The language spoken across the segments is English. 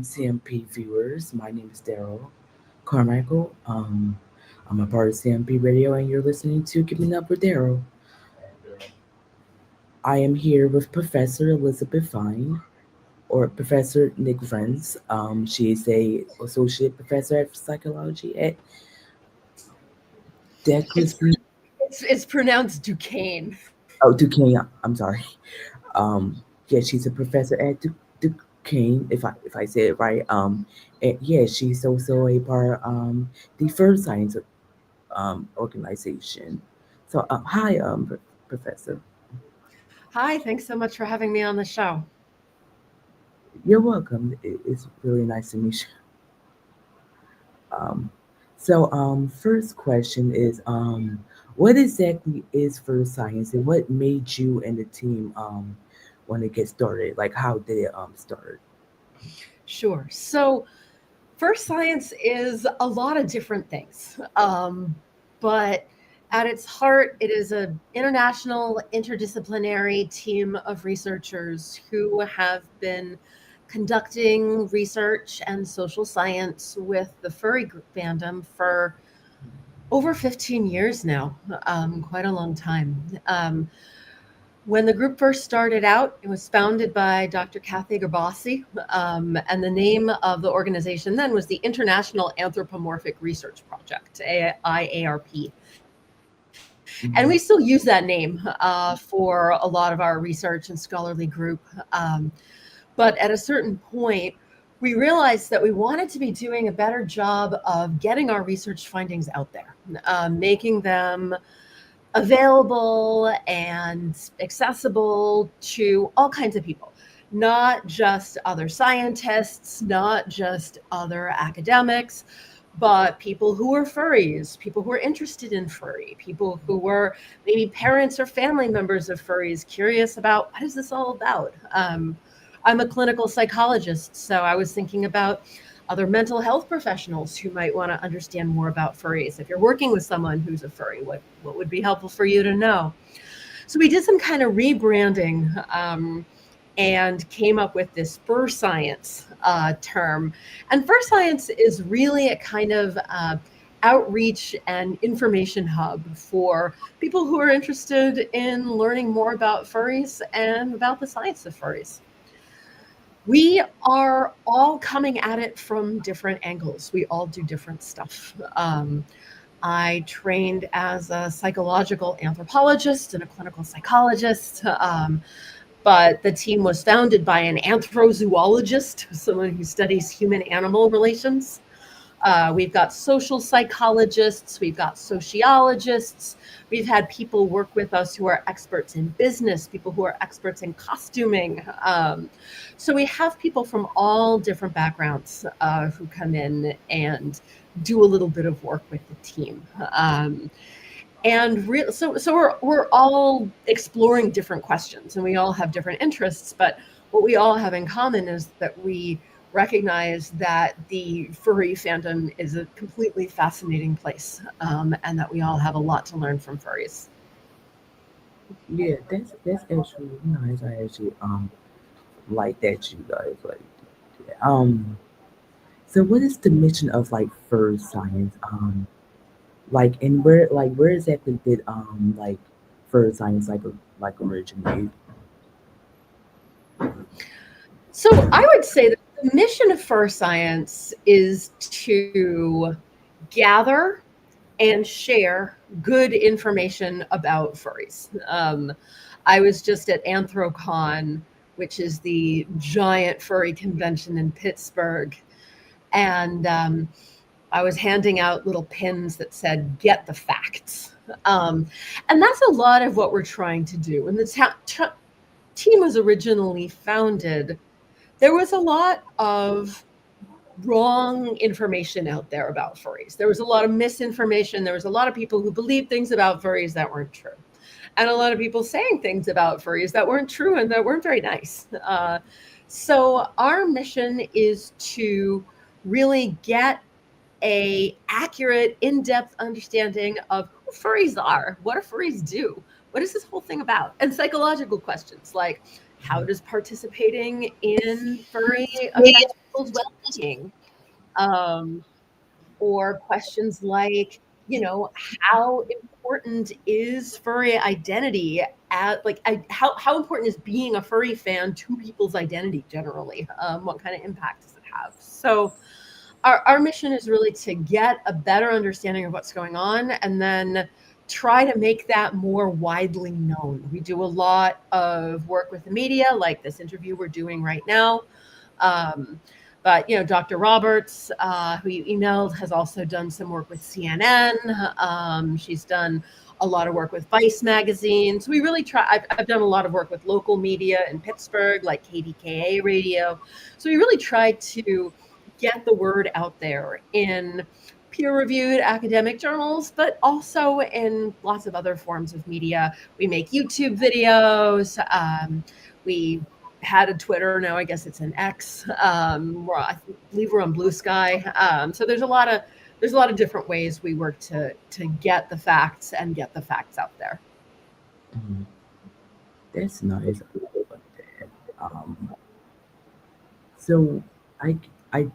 CMP viewers. My name is Darell Carmichael. I'm a part of CMP Radio, and you're listening to Keepin Up with Darell. I am here with Professor Elizabeth Fine, or Professor Nick Friends. She is a associate professor at psychology at It's Declan. it's pronounced Duquesne. Oh, Duquesne. I'm sorry. Yeah, she's a professor at Duquesne, if I say it right. And yeah, she's also a part the First Science organization. So, hi, Professor. Hi, thanks so much for having me on the show. You're welcome. It's really nice to meet you. So, first question is, what exactly is First Science, and what made you and the team want to get started? Like, how did it start? Sure. So, First Science is a lot of different things, but at its heart, it is an international, interdisciplinary team of researchers who have been conducting research and social science with the fandom for over 15 years now, quite a long time. Um, When the group first started out, it was founded by Dr. Kathy Garbassi, and the name of the organization then was the International Anthropomorphic Research Project, IARP. And we still use that name for a lot of our research and scholarly group. But at a certain point, we realized that we wanted to be doing a better job of getting our research findings out there, making them available and accessible to all kinds of people, not just other scientists, not just other academics, but people who are furries, people who are interested in furry, people who were maybe parents or family members of furries, curious about what is this all about. I'm a clinical psychologist, so I was thinking about other mental health professionals who might want to understand more about furries. If you're working with someone who's a furry, what would be helpful for you to know? So we did some kind of rebranding, and came up with this fur science term. And fur science is really a kind of outreach and information hub for people who are interested in learning more about furries and about the science of furries. We are all coming at it from different angles. We all do different stuff. I trained as a psychological anthropologist and a clinical psychologist, but the team was founded by an anthrozoologist, someone who studies human animal relations. We've got social psychologists, we've got sociologists, we've had people work with us who are experts in business, people who are experts in costuming. So we have people from all different backgrounds who come in and do a little bit of work with the team. So we're all exploring different questions, and we all have different interests. But what we all have in common is that we recognize that the furry fandom is a completely fascinating place, and that we all have a lot to learn from furries. Yeah, that's actually nice. I actually like that you guys like do that. So what is the mission of like First Science? Like, and where exactly did like First Science like originate? So I would say that the mission of fur science is to gather and share good information about furries. I was just at Anthrocon, which is the giant furry convention in Pittsburgh, and I was handing out little pins that said "Get the facts," um, and that's a lot of what we're trying to do. When the team was originally founded, there was a lot of wrong information out there about furries. There was a lot of misinformation. There was a lot of people who believed things about furries that weren't true. And a lot of people saying things about furries that weren't true and that weren't very nice. So our mission is to really get a accurate, in-depth understanding of who furries are, what do furries do, what is this whole thing about, and psychological questions like how does participating in furry affect people's well-being, um, or questions like, how important is furry identity at like how important is being a furry fan to people's identity generally? What kind of impact does it have? So our mission is really to get a better understanding of what's going on and then try to make that more widely known. We do a lot of work with the media, like this interview we're doing right now. Um, but Dr. Roberts, who you emailed, has also done some work with CNN. She's done a lot of work with Vice magazine. So we really try. I've done a lot of work with local media in Pittsburgh, like KDKA radio. So we really try to get the word out there in peer-reviewed academic journals, but also in lots of other forms of media. We make YouTube videos. We had a Twitter, now I guess it's an X. I believe we're on Blue Sky. So there's a lot of different ways we work to get the facts and get the facts out there. Mhm. That's nice. I love that. So I I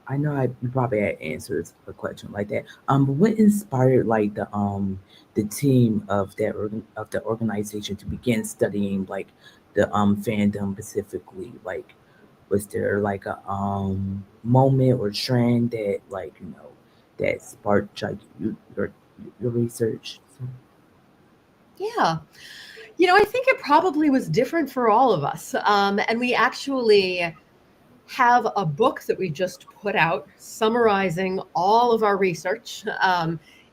I know you probably had answers a question like that. But what inspired like the team of of the organization to begin studying like the fandom specifically? Like, was there like a moment or trend that that sparked like your research? So, Yeah. I think it probably was different for all of us. And we actually have a book that we just put out summarizing all of our research.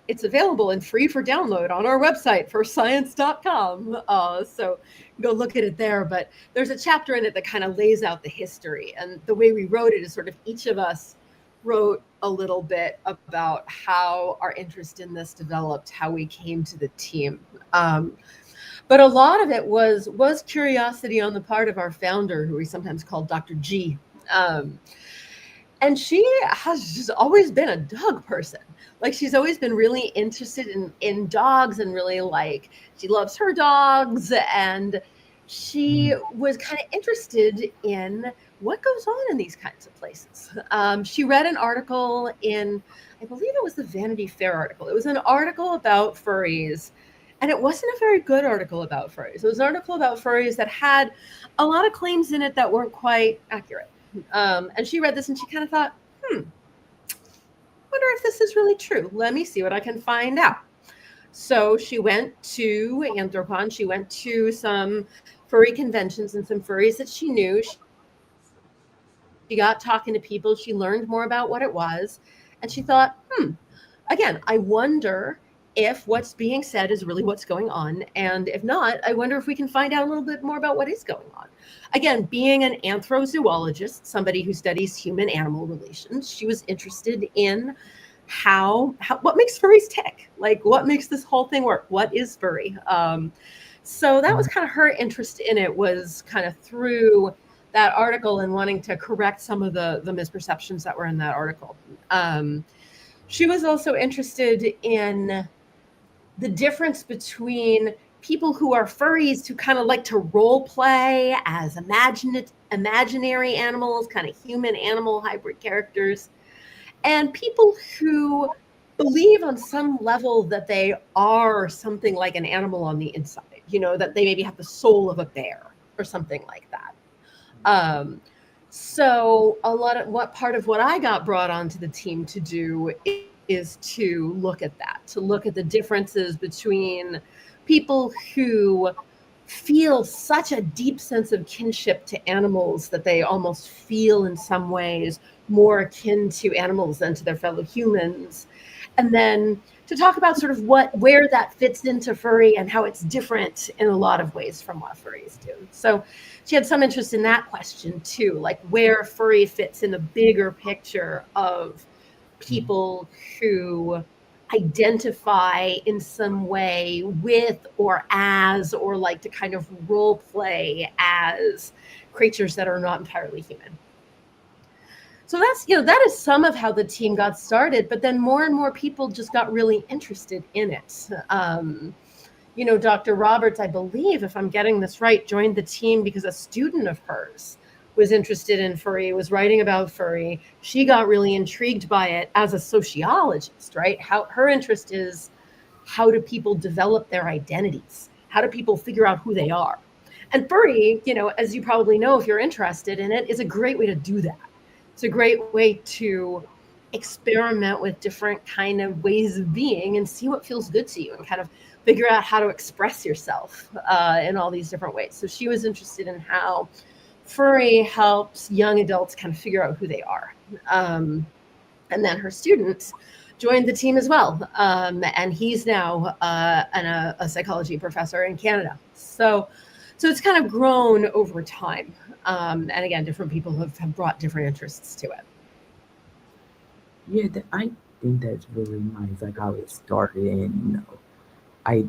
It's available and free for download on our website for science.com. So go look at it there. But there's a chapter in it that kind of lays out the history. And the way we wrote it is sort of each of us wrote a little bit about how our interest in this developed, how we came to the team. But a lot of it was curiosity on the part of our founder, who we sometimes call Dr. G. Um, and she has just always been a dog person. Like she's always been really interested in dogs and really like she loves her dogs and she mm, was kind of interested in what goes on in these kinds of places. She read an article in, I believe it was the Vanity Fair article. It was an article about furries, and it wasn't a very good article about furries. It was an article about furries that had a lot of claims in it that weren't quite accurate. And she read this and she kind of thought, wonder if this is really true. Let me see what I can find out. So she went to Anthropon. She went to some furry conventions and some furries that she knew. She got talking to people. She learned more about what it was. And she thought, again, I wonder if what's being said is really what's going on. And if not, I wonder if we can find out a little bit more about what is going on. Again, being an anthrozoologist, somebody who studies human animal relations, she was interested in how what makes furries tick, like what makes this whole thing work, what is furry. So that was mm, kind of her interest in it, was kind of through that article and wanting to correct some of the misperceptions that were in that article. She was also interested in the difference between people who are furries who kind of like to role play as imaginary animals, kind of human animal hybrid characters, and people who believe on some level that they are something like an animal on the inside, that they maybe have the soul of a bear or something like that. Um, so a lot of what part of what I got brought onto the team to do is to look at that, to look at the differences between people who feel such a deep sense of kinship to animals that they almost feel in some ways more akin to animals than to their fellow humans. And then to talk about sort of where that fits into furry and how it's different in a lot of ways from what furries do. So she had some interest in that question too, like where furry fits in the bigger picture of mm, people who identify in some way with or as, or like to kind of role play as creatures that are not entirely human. So that is some of how the team got started, but then more and more people just got really interested in it. Dr. Roberts, I believe, if I'm getting this right, joined the team because a student of hers was interested in furry, was writing about furry. She got really intrigued by it as a sociologist, right? How her interest is, how do people develop their identities? How do people figure out who they are? And furry, as you probably know if you're interested in it, is a great way to do that. It's a great way to experiment with different kind of ways of being and see what feels good to you and kind of figure out how to express yourself in all these different ways. So she was interested in how furry helps young adults kind of figure out who they are. And then her student joined the team as well. And he's now a psychology professor in Canada. So it's kind of grown over time. And again, different people have brought different interests to it. Yeah, I think that's really nice, like how it started, and I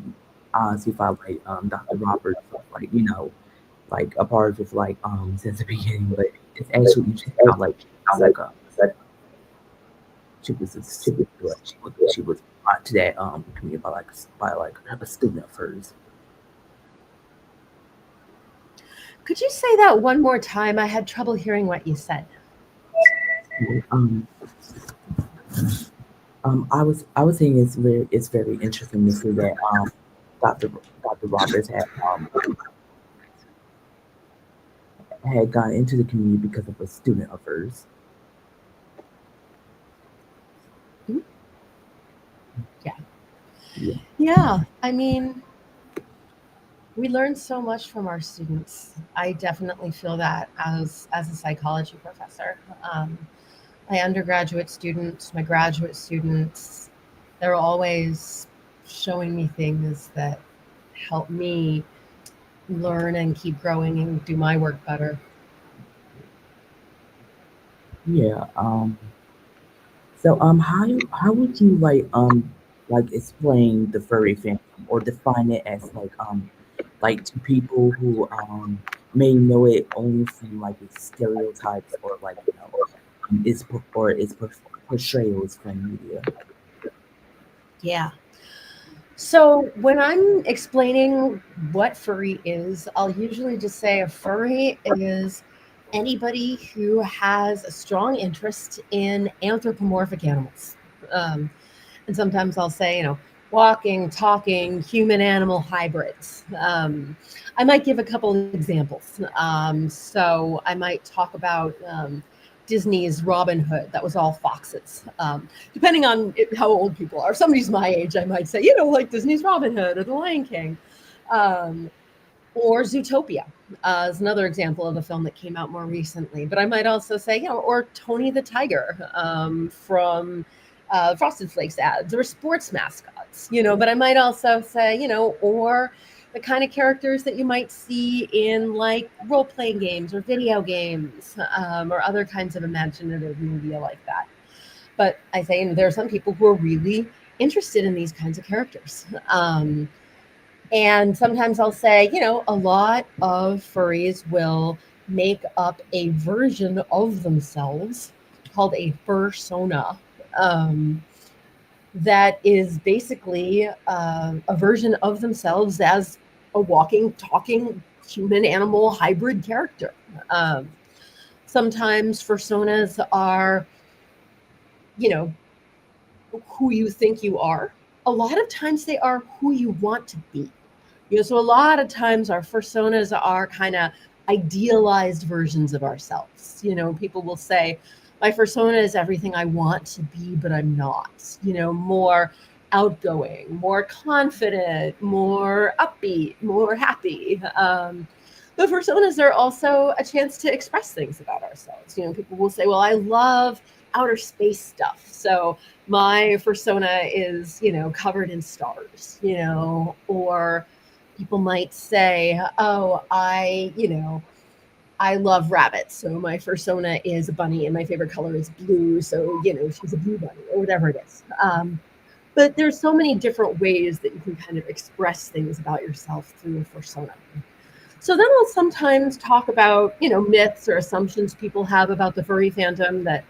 honestly felt like Dr. Roberts was like like a part of like since the beginning, but it's actually interesting how like she's like she was a like she was brought to that community by like a student of hers. Could you say that one more time? I had trouble hearing what you said. Yeah, I was saying it's very interesting to see that Dr. Dr. Roberts had gone into the community because of a student of hers. Mhm. Yeah. Yeah, Yeah. I mean, we learn so much from our students. I definitely feel that as a psychology professor. My undergraduate students, my graduate students, they're always showing me things that help me learn and keep growing and do my work better. yeah. So how would you like explain the furry fandom or define it as like to people who may know it only from like its stereotypes or like its portrayals from media. Yeah. So when I'm explaining what furry is, I'll usually just say a furry is anybody who has a strong interest in anthropomorphic animals. Um, and sometimes I'll say, walking, talking, human animal hybrids. I might give a couple of examples. So I might talk about Disney's Robin Hood. That was all foxes. Depending on how old people are. If somebody's my age, I might say, like Disney's Robin Hood or The Lion King. Um, or Zootopia is another example of a film that came out more recently. But I might also say, or Tony the Tiger from Frosted Flakes ads or sports mascots, But I might also say, or the kind of characters that you might see in like role playing games or video games or other kinds of imaginative media like that. But I say, there are some people who are really interested in these kinds of characters. And sometimes I'll say, a lot of furries will make up a version of themselves called a fursona. Um, that is basically a version of themselves as a walking, talking human animal hybrid character. Um, Sometimes fursonas are, you know, who you think you are. A lot of times they are who you want to be. So a lot of times our personas are kind of idealized versions of ourselves. People will say, my persona is everything I want to be, but I'm not. More outgoing, more confident, more upbeat, more happy. But personas are also a chance to express things about ourselves. People will say, well, I love outer space stuff. So my persona is, covered in stars, or people might say, oh, I love rabbits. So my persona is a bunny and my favorite color is blue. So, she's a blue bunny or whatever it is. But there's so many different ways that you can kind of express things about yourself through a persona. So then I'll sometimes talk about, myths or assumptions people have about the furry fandom that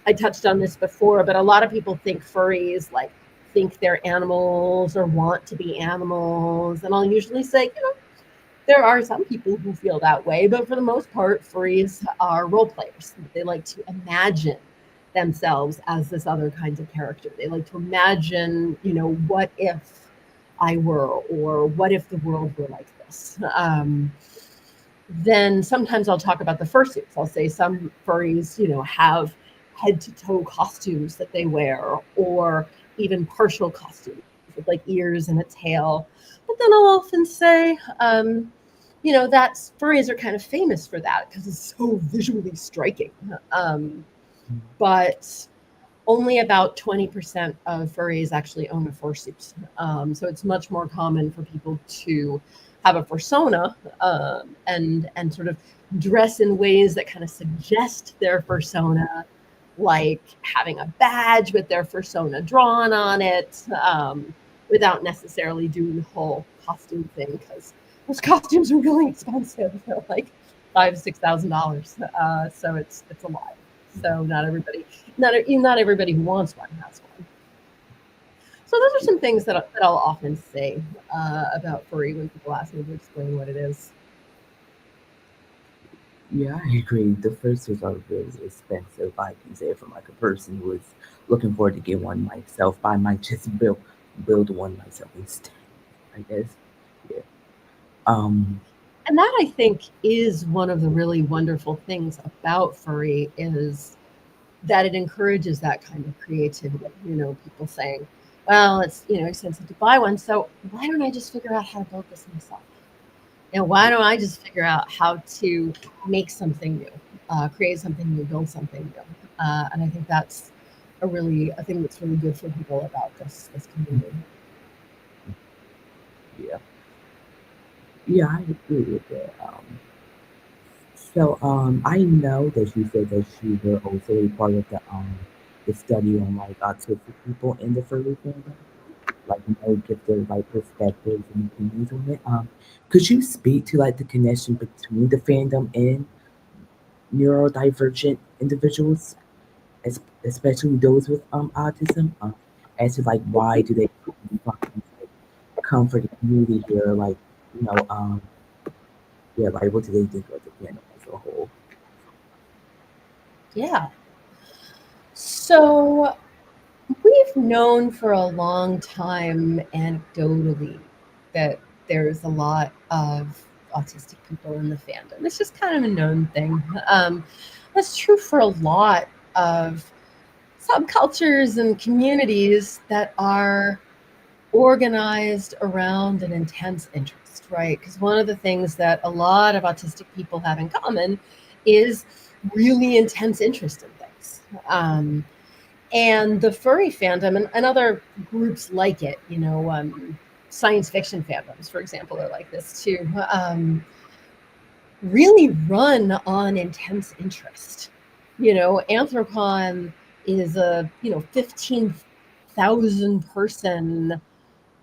I touched on this before, but a lot of people think furries like think they're animals or want to be animals. And I'll usually say, There are some people who feel that way, but for the most part, furries are role players. They like to imagine themselves as this other kinds of character. They like to imagine, what if I were, or what if the world were like this. Then sometimes I'll talk about the fursuits. I'll say some furries, have head to toe costumes that they wear, or even partial costumes with like ears and a tail. But then I'll often say, that furries are kind of famous for that because it's so visually striking. But only about 20% of furries actually own a fursuit. So it's much more common for people to have a fursona, and sort of dress in ways that kind of suggest their fursona, like having a badge with their fursona drawn on it, without necessarily doing the whole costume thing, because those costumes are really expensive. They're like $5,000 to $6,000. So it's a lot. So not everybody who wants one has one. So those are some things that I'll often say about furry when people ask me to explain what it is. Yeah, I agree. The first was are really expensive. I can say from like a person who is looking forward to get one myself. I might just build one myself instead. I guess. Yeah. Um. And that, I think, is one of the really wonderful things about furry, is that it encourages that kind of creativity. People saying, well, it's expensive to buy one, so why don't I just figure out how to build this myself? Why don't I just figure out how to make something new, create something new, build something new? And I think that's a thing that's really good for people about this community. Yeah. Yeah, I agree with that. I know that you said that you were also a part of the study on like autistic people in the furry fandom. Like give their like perspectives and opinions on it. Could you speak to like the connection between the fandom and neurodivergent individuals, especially those with autism? As to like why do they find like comfort and community here? Like you know, yeah, like what do they think of the fandom as a whole? Yeah. So we've known for a long time, anecdotally, that there's a lot of autistic people in the fandom. It's just kind of a known thing. That's true for a lot of subcultures and communities that are organized around an intense interest, right? Because one of the things that a lot of autistic people have in common is really intense interest in things. And the furry fandom, and other groups like it, science fiction fandoms, for example, are like this too, really run on intense interest. Anthropon is a 15,000 person,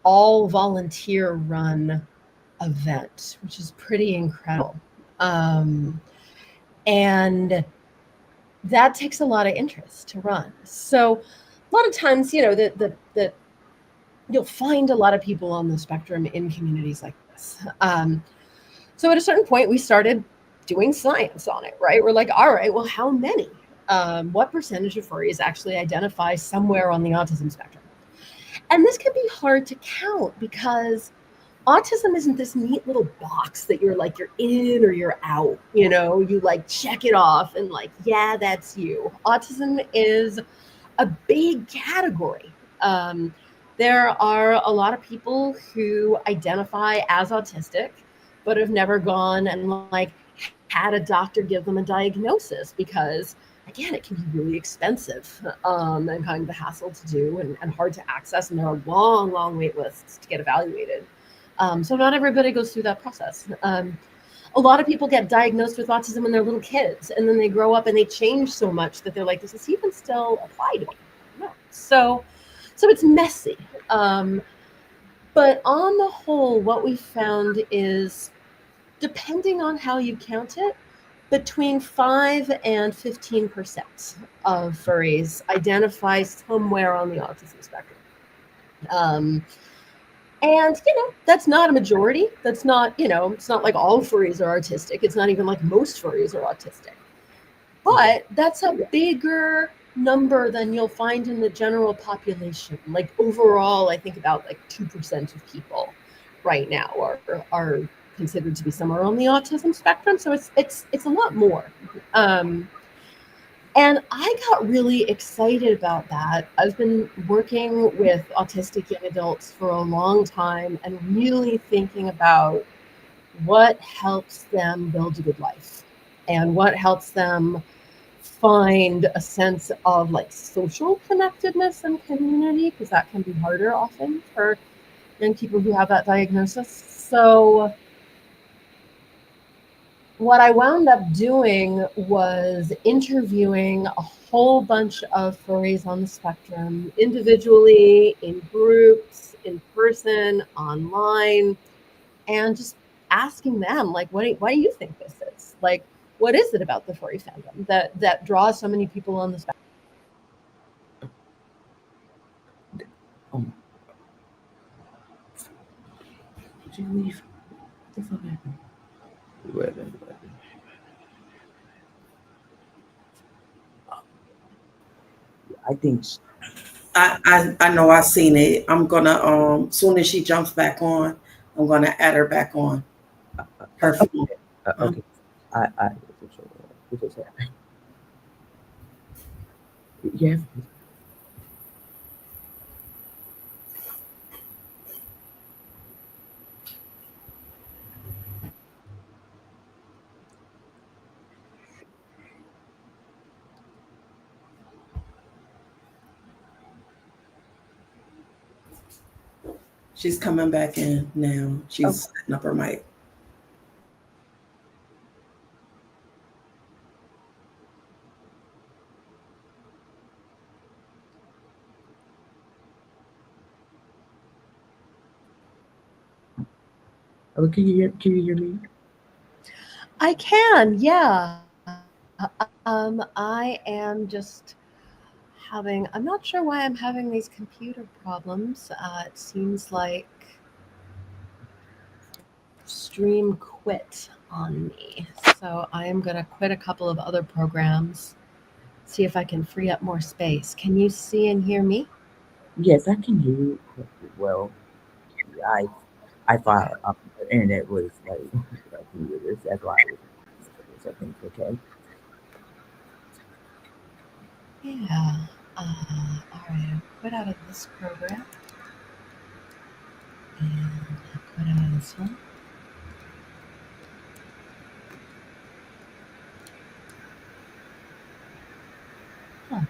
all volunteer run event, which is pretty incredible. Um, and that takes a lot of interest to run. So a lot of times, that you'll find a lot of people on the spectrum in communities like this. So at a certain point, we started doing science on it, right? We're like, all right, well, how many? What percentage of furries actually identify somewhere on the autism spectrum? And this can be hard to count because autism isn't this neat little box that you're in or you're out. You like check it off and like, yeah, that's you. Autism is a big category. Um, there are a lot of people who identify as autistic, but have never gone and like had a doctor give them a diagnosis because, again, it can be really expensive, and kind of a hassle to do, and hard to access, and there are long, long wait lists to get evaluated. So not everybody goes through that process. A lot of people get diagnosed with autism when they're little kids, and then they grow up and they change so much that they're like, does this even still apply to me? No. So it's messy. But on the whole, what we found is, depending on how you count it, between 5 and 15% of furries identify somewhere on the autism spectrum. Um, And, that's not a majority. That's not, it's not like all furries are autistic. It's not even like most furries are autistic. Yeah. But that's a bigger number than you'll find in the general population. Like overall, I think about like 2% of people right now are considered to be somewhere on the autism spectrum. So it's a lot more. Um, and I got really excited about that. I've been working with autistic young adults for a long time and really thinking about what helps them build a good life and what helps them find a sense of like social connectedness and community, because that can be harder often for young people who have that diagnosis. So what I wound up doing was interviewing a whole bunch of furries on the spectrum, individually, in groups, in person, online, and just asking them, like, why do you think this is? Like, what is it about the furry fandom that draws so many people on the spectrum? Um, did you leave? What the fuck happened? Wait, wait, wait. I think. I know I seen it. I'm gonna soon as she jumps back on, I'm gonna add her back on her phone. Okay. Um, Okay. I what just happened? Yeah. she's coming back in now. Okay. She's setting up her mic. Oh, can you hear? Can you hear me? I can, yeah. I am just having, I'm not sure why I'm having these computer problems. It seems like Stream quit on me. So I am going to quit a couple of other programs, see if I can free up more space. Can you see and hear me? Yes, I can hear you. Well, I I Okay. thought the internet was like that's why I was. So I think okay. Yeah. All right. I'll quit out of this program and I'll quit out of this one. Huh.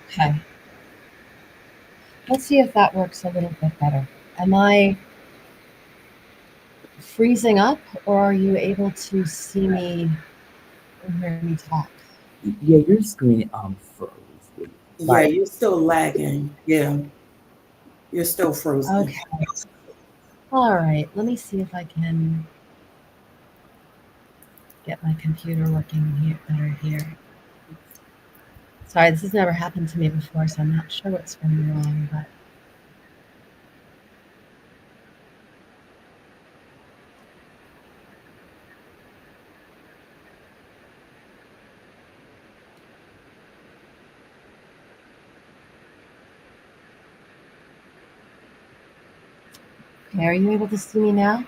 Okay. Let's see if that works a little bit better. Am I freezing up or are you able to see me and hear me talk? Yeah, your screen froze. Yeah, Like you're still lagging. Yeah, you're still frozen. Okay. All right. Let me see if I can get my computer working here better here. Sorry, this has never happened to me before, so I'm not sure what's going wrong, but okay, are you able to see me now?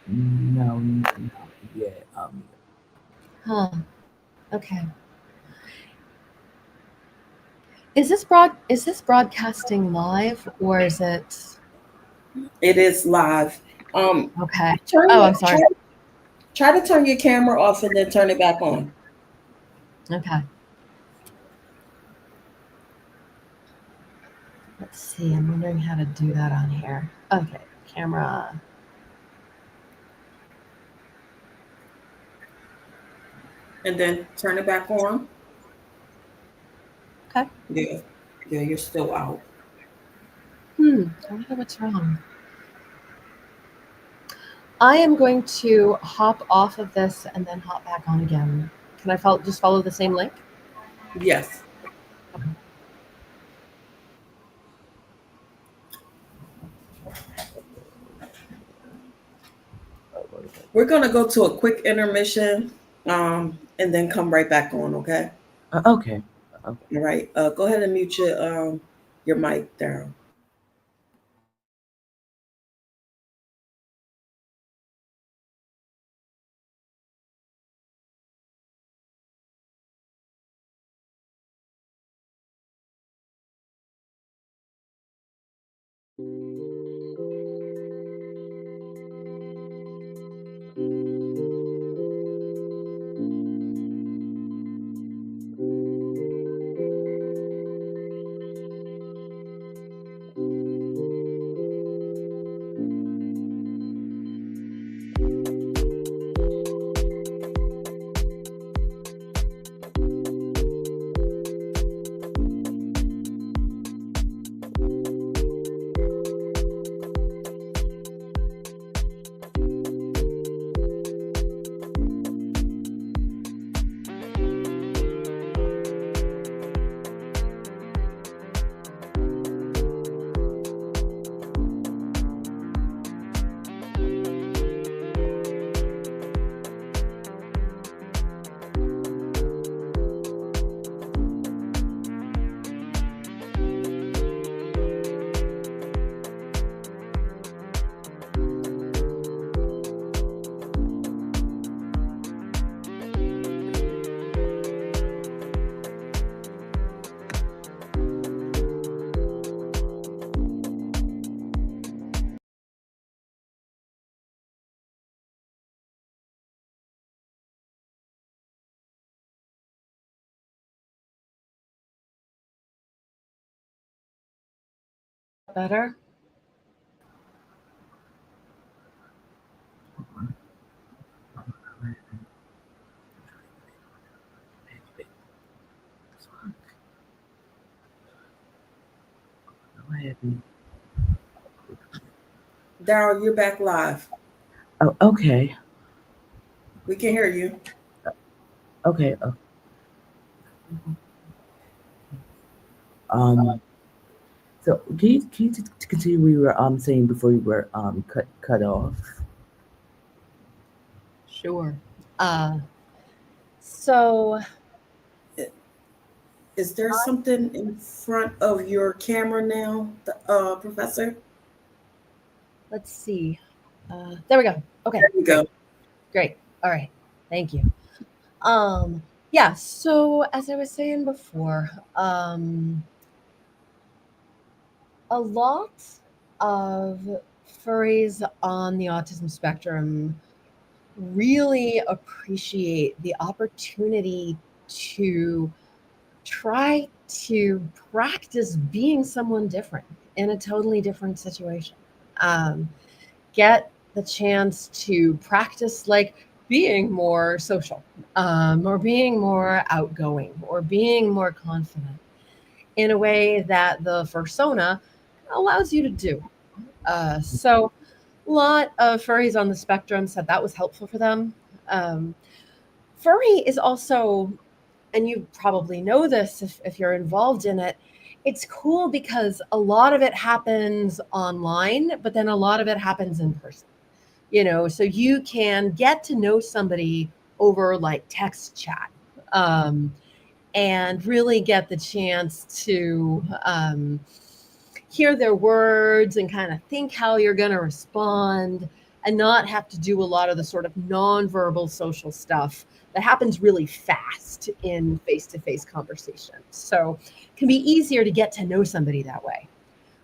no, no, yeah, Huh. Okay. Is this broadcasting live or is it It is live. okay? Turn Oh, I'm your sorry. try to turn your camera off and then turn it back on. Okay. Let's see. I'm wondering how to do that on here. Okay. Camera. And then turn it back on. Okay. Yeah, yeah, you're still out. I wonder what's wrong. I am going to hop off of this and then hop back on again. Can I just follow the same link? Yes. We're gonna go to a quick intermission, and then come right back on. Okay. Okay. Okay. All right. Go ahead and mute your mic, Darell. Better? What happened? Darell, you're back live. Oh, okay. We can hear you. Okay. Um. So can you just continue what you were saying before you were cut off? Sure. So Is there something in front of your camera now, Professor? let's see. There we go. Okay, There you great, go. great. All right, thank you. Yeah. So as I was saying before, a lot of furries on the autism spectrum really appreciate the opportunity to try to practice being someone different in a totally different situation. Um, get the chance to practice like being more social, or being more outgoing, or being more confident in a way that the fursona allows you to do. So a lot of furries on the spectrum said that was helpful for them. Um, Furry is also, and you probably know this if you're involved in it, it's cool because a lot of it happens online, but then a lot of it happens in person. So you can get to know somebody over like text chat, um, and really get the chance to hear their words and kind of think how you're going to respond, and not have to do a lot of the sort of nonverbal social stuff that happens really fast in face-to-face conversations. So it can be easier to get to know somebody that way.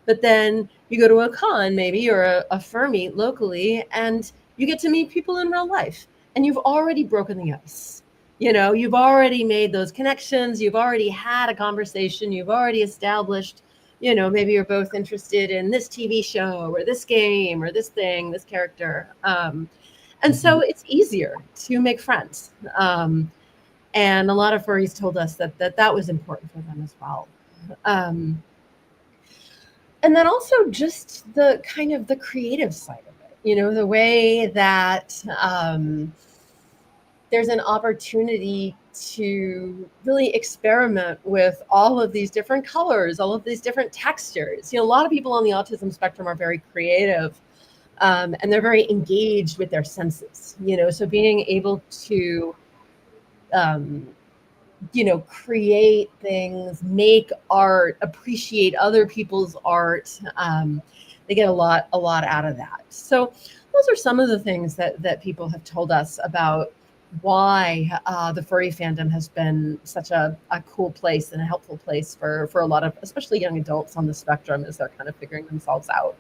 But then you go to a con maybe, or a fur meet locally, and you get to meet people in real life, and you've already broken the ice. You've already made those connections, you've already had a conversation, you've already established, maybe you're both interested in this TV show or this game or this thing, this character. And so it's easier to make friends. And a lot of furries told us that was important for them as well. And then also just the kind of the creative side of it, the way that there's an opportunity to really experiment with all of these different colors, all of these different textures. A lot of people on the autism spectrum are very creative, and they're very engaged with their senses. So being able to um, create things, make art, appreciate other people's art. They get a lot out of that. So those are some of the things that people have told us about why the furry fandom has been such a cool place and a helpful place for a lot of, especially young adults on the spectrum, as they're kind of figuring themselves out.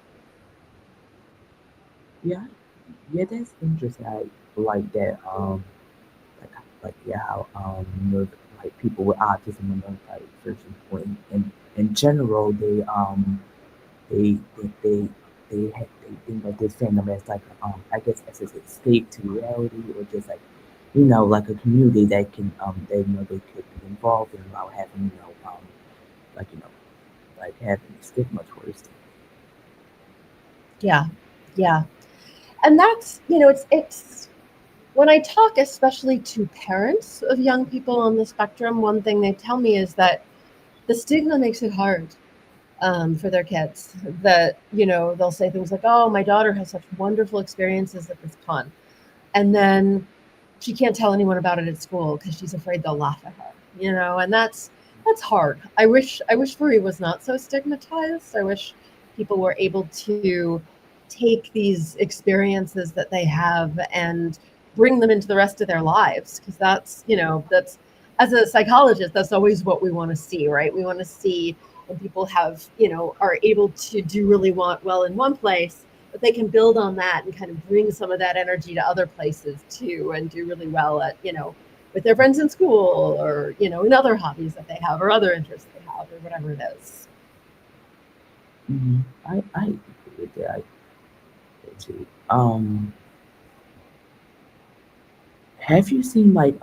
Yeah, yeah, that's interesting. I like that. Like, yeah, how like people with autism and like certain point in general, they they think of this fandom as like I guess as an escape to reality or just like like a community that can they they could be involved in without having like like having stigma towards them. Yeah, yeah, and that's it's when I talk, especially to parents of young people on the spectrum, one thing they tell me is that the stigma makes it hard for their kids. That they'll say things like, "Oh, my daughter has such wonderful experiences at this con," and then she can't tell anyone about it at school because she's afraid they'll laugh at her. And that's hard. I wish furry was not so stigmatized. I wish people were able to take these experiences that they have and bring them into the rest of their lives, because that's as a psychologist, that's always what we want to see, right? We want to see when people have are able to do really well in one place, but they can build on that and kind of bring some of that energy to other places too, and do really well at with their friends in school, or in other hobbies that they have, or other interests they have, or whatever it is. I agree with that. I do too. Have you seen like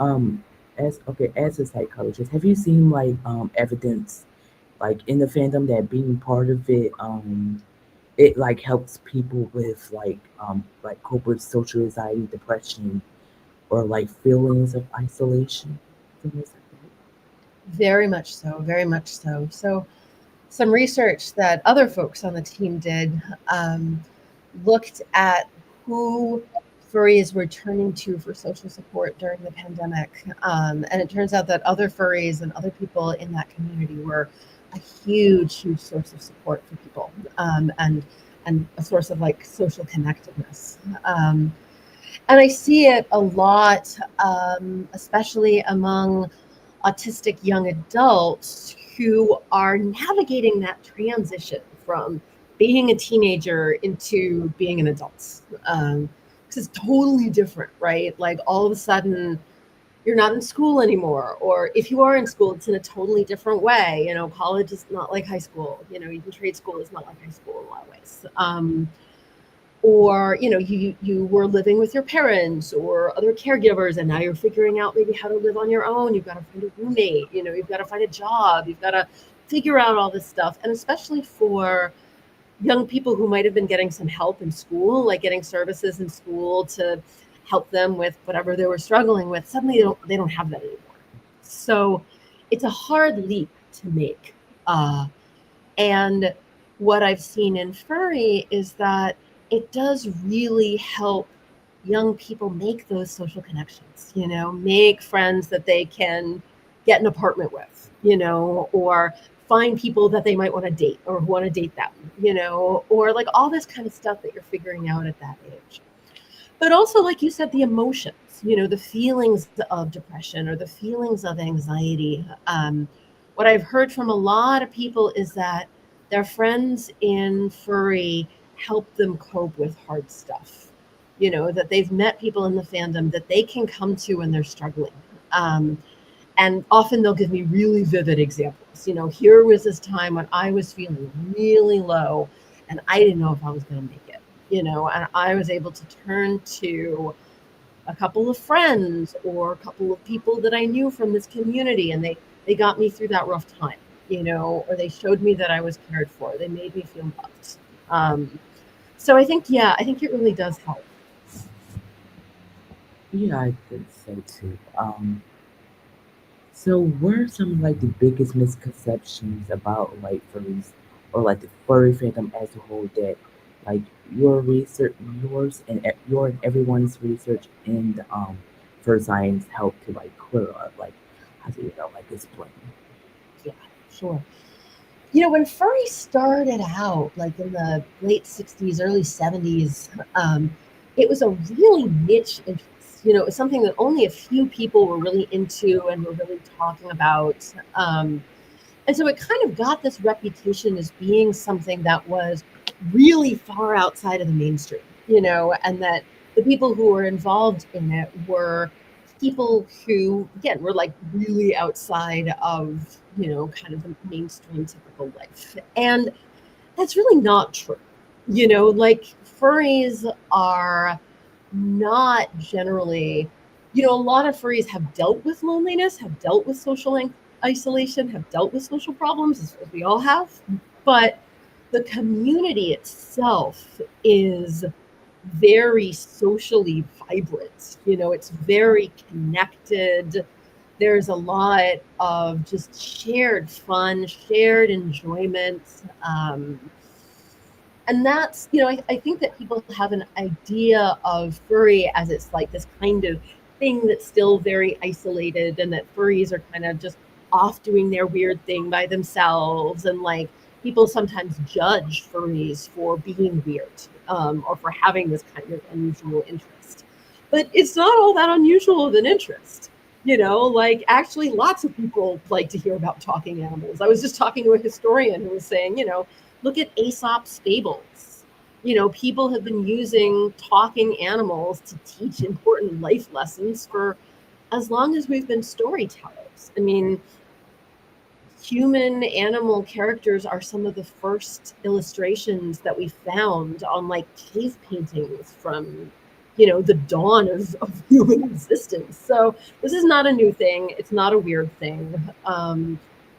as okay as a psychologist, have you seen like evidence like in the fandom that being part of it it like helps people with like cope with social anxiety, depression, or like feelings of isolation, things like Very much so, very much so. So some research that other folks on the team did looked at who furries were turning to for social support during the pandemic. And it turns out that other furries and other people in that community were a huge, huge source of support for people, and a source of like social connectedness. And I see it a lot, especially among autistic young adults who are navigating that transition from being a teenager into being an adult. Because it's totally different, right? Like all of a sudden, you're not in school anymore, or if you are in school, it's in a totally different way. College is not like high school. Even trade school is not like high school in a lot of ways. Or you were living with your parents or other caregivers, and now you're figuring out maybe how to live on your own. You've got to find a roommate, you've got to find a job, you've got to figure out all this stuff. And especially for young people who might have been getting some help in school, like getting services in school to help them with whatever they were struggling with, suddenly they don't have that anymore. So it's a hard leap to make. And what I've seen in furry is that it does really help young people make those social connections, make friends that they can get an apartment with, or find people that they might want to date or want to date them, or like all this kind of stuff that you're figuring out at that age. But also, like you said, the emotions, the feelings of depression or the feelings of anxiety. What I've heard from a lot of people is that their friends in furry help them cope with hard stuff. That they've met people in the fandom that they can come to when they're struggling. And often they'll give me really vivid examples. Here was this time when I was feeling really low and I didn't know if I was going to make it, and I was able to turn to a couple of friends or a couple of people that I knew from this community, and they got me through that rough time. or they showed me that I was cared for. They made me feel loved. So I think, yeah, I think it really does help. Yeah, I think so too. So what are some like the biggest misconceptions about like furries or like the furry fandom as a whole that like your research, your and everyone's research in for science help to like clear up? Like how do you know like explain? Yeah, sure. When furry started out, like in the late 60s, early 70s, it was a really niche interest. It was something that only a few people were really into and were really talking about. And so it kind of got this reputation as being something that was really far outside of the mainstream, and that the people who were involved in it were people who, again, were like really outside of, kind of the mainstream typical life. And that's really not true. Like furries are not generally, a lot of furries have dealt with loneliness, have dealt with social isolation, have dealt with social problems, as we all have. But the community itself is very socially vibrant. It's very connected. There's a lot of just shared fun, shared enjoyment. And that's, I think that people have an idea of furry as it's like this kind of thing that's still very isolated, and that furries are kind of just off doing their weird thing by themselves. And like people sometimes judge furries for being weird, or for having this kind of unusual interest. But it's not all that unusual of an interest. Like actually lots of people like to hear about talking animals. I was just talking to a historian who was saying, look at Aesop's fables. People have been using talking animals to teach important life lessons for as long as we've been storytellers. I mean, human animal characters are some of the first illustrations that we found on like cave paintings from the dawn of human existence. So this is not a new thing. It's not a weird thing.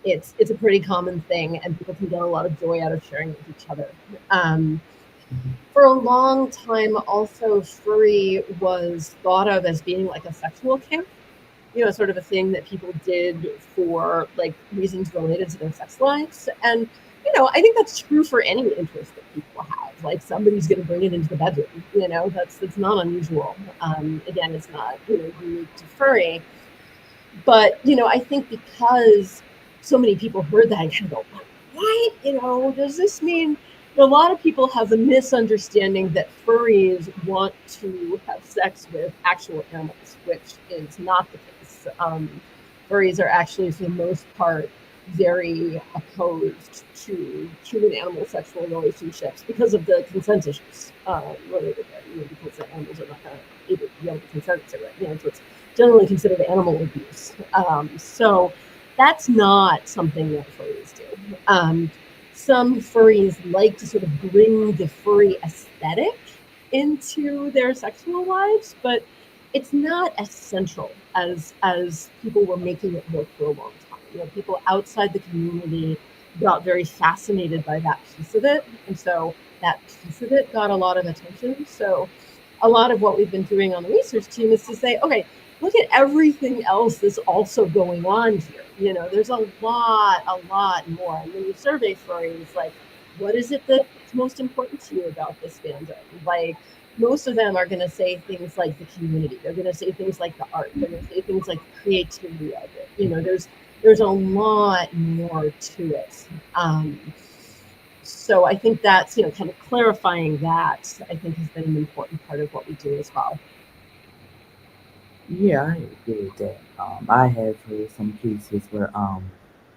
It's a pretty common thing, and people can get a lot of joy out of sharing it with each other. um, Mhm. for a long time, also, furry was thought of as being like a sexual kink, sort of a thing that people did for like reasons related to their sex lives. And, I think that's true for any interest that people have. Like somebody's going to bring it into the bedroom, that's not unusual. Again, it's not, unique to furry. But, I think because so many people heard that, I kind of go, what? Does this mean a lot of people have the misunderstanding that furries want to have sex with actual animals, which is not the case. Furries are actually, for the most part, very opposed to human animal sexual relationships because of the consent issues related there, because the animals are not going to be able to consent to it. So it's generally considered animal abuse. So that's not something that furries do. Some furries like to sort of bring the furry aesthetic into their sexual lives, but it's not as central as people were making it look for a long time. People outside the community got very fascinated by that piece of it, and so that piece of it got a lot of attention. So a lot of what we've been doing on the research team is to say, okay, look at everything else that's also going on here. There's a lot more. And when you survey furries, like, what is it that's most important to you about this fandom? Like, most of them are going to say things like the community. They're going to say things like the art. They're going to say things like the creativity of it. There's a lot more to it. So I think that's, kind of clarifying that, I think has been an important part of what we do as well. Yeah, I agree with that. I have heard some cases where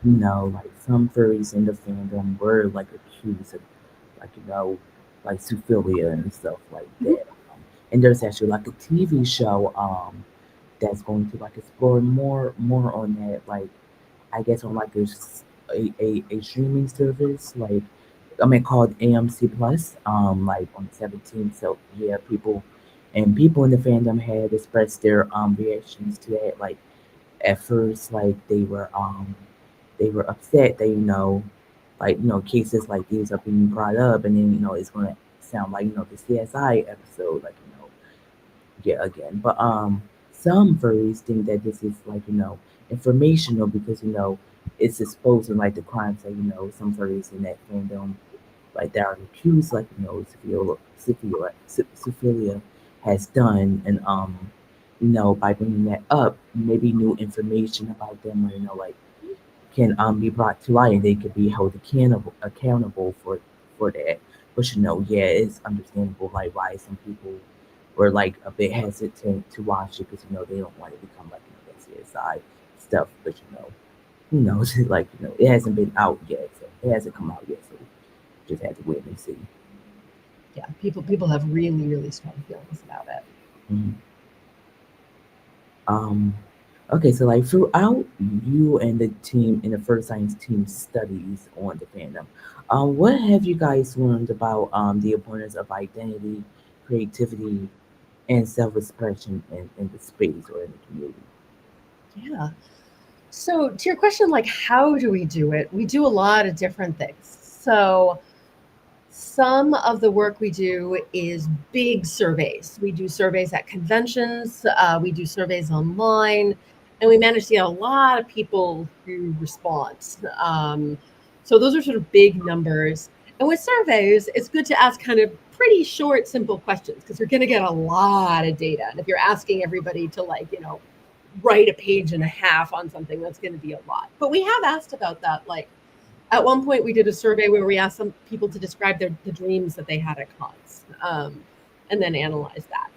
like some furries in the fandom were like accused of like like zoophilia and stuff like Mhm. that. And there's actually like a TV show that's going to like explore more on that. Like I guess on like a streaming service like I mean called AMC Plus like on 17th. So yeah, people in the fandom had expressed their reactions to that. Like at first, like they were they were upset that like cases like these are being brought up, and then it's going to sound like the CSI episode, like yeah, again. But some furries think that this is like informational because it's exposing like the crimes that some furries in that fandom like that are accused, like Syphilia has done, and by bringing that up, maybe new information about them, or like can be brought to light, and they could be held accountable for that. But yeah, it's understandable like why some people were like a bit hesitant to watch it because they don't want it to become like that CSI stuff. But who knows? Like it hasn't been out yet, so it hasn't come out yet, so just have to wait and see. Yeah, people have really, really strong feelings about it. Mhm. Um, okay, so like throughout you and the team in the First Science team studies on the fandom, what have you guys learned about the importance of identity, creativity, and self-expression in the space or in the community? Yeah. So to your question, like how do we do it? We do a lot of different things. So some of the work we do is big surveys. We do surveys at conventions, we do surveys online, and we manage to get a lot of people who respond. Um, so those are sort of big numbers. And with surveys, it's good to ask kind of pretty short, simple questions because you're going to get a lot of data. And if you're asking everybody to write a page and a half on something, that's going to be a lot. But we have asked about that, like at one point we did a survey where we asked some people to describe the dreams that they had at cons, and then analyze that.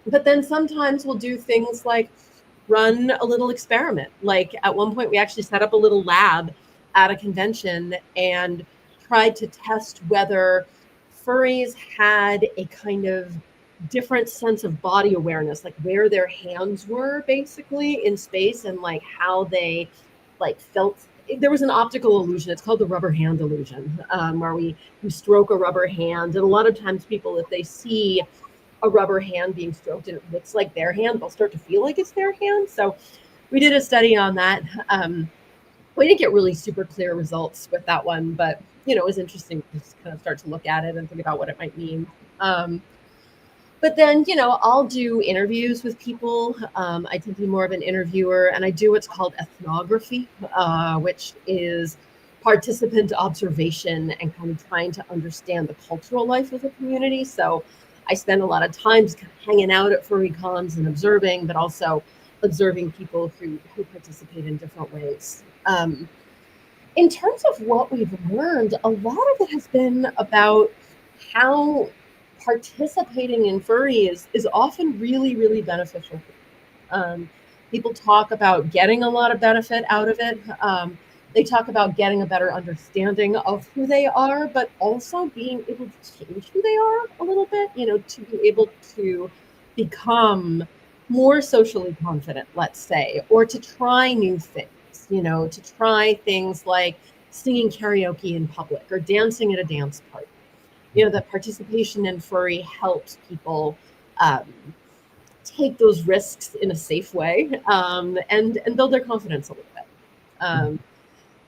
But then sometimes we'll do things like run a little experiment. Like at one point we actually set up a little lab at a convention and tried to test whether furries had a kind of different sense of body awareness, like where their hands were basically in space, and like how they like felt. There was an optical illusion. It's called the rubber hand illusion, where we stroke a rubber hand, and a lot of times people, if they see a rubber hand being stroked and it looks like their hand, they'll start to feel like it's their hand. So we did a study on that. We didn't get really super clear results with that one, but it was interesting to just kind of start to look at it and think about what it might mean. But then, I'll do interviews with people. I tend to be more of an interviewer, and I do what's called ethnography, which is participant observation and kind of trying to understand the cultural life of the community. So I spend a lot of time just kind of hanging out at furry cons and observing, but also observing people who participate in different ways. In terms of what we've learned, a lot of it has been about how participating in furry is often really, really beneficial. People talk about getting a lot of benefit out of it. They talk about getting a better understanding of who they are, but also being able to change who they are a little bit, to be able to become more socially confident, let's say, or to try new things, to try things like singing karaoke in public or dancing at a dance party. That participation in furry helps people um, take those risks in a safe way, and build their confidence a little bit. Um,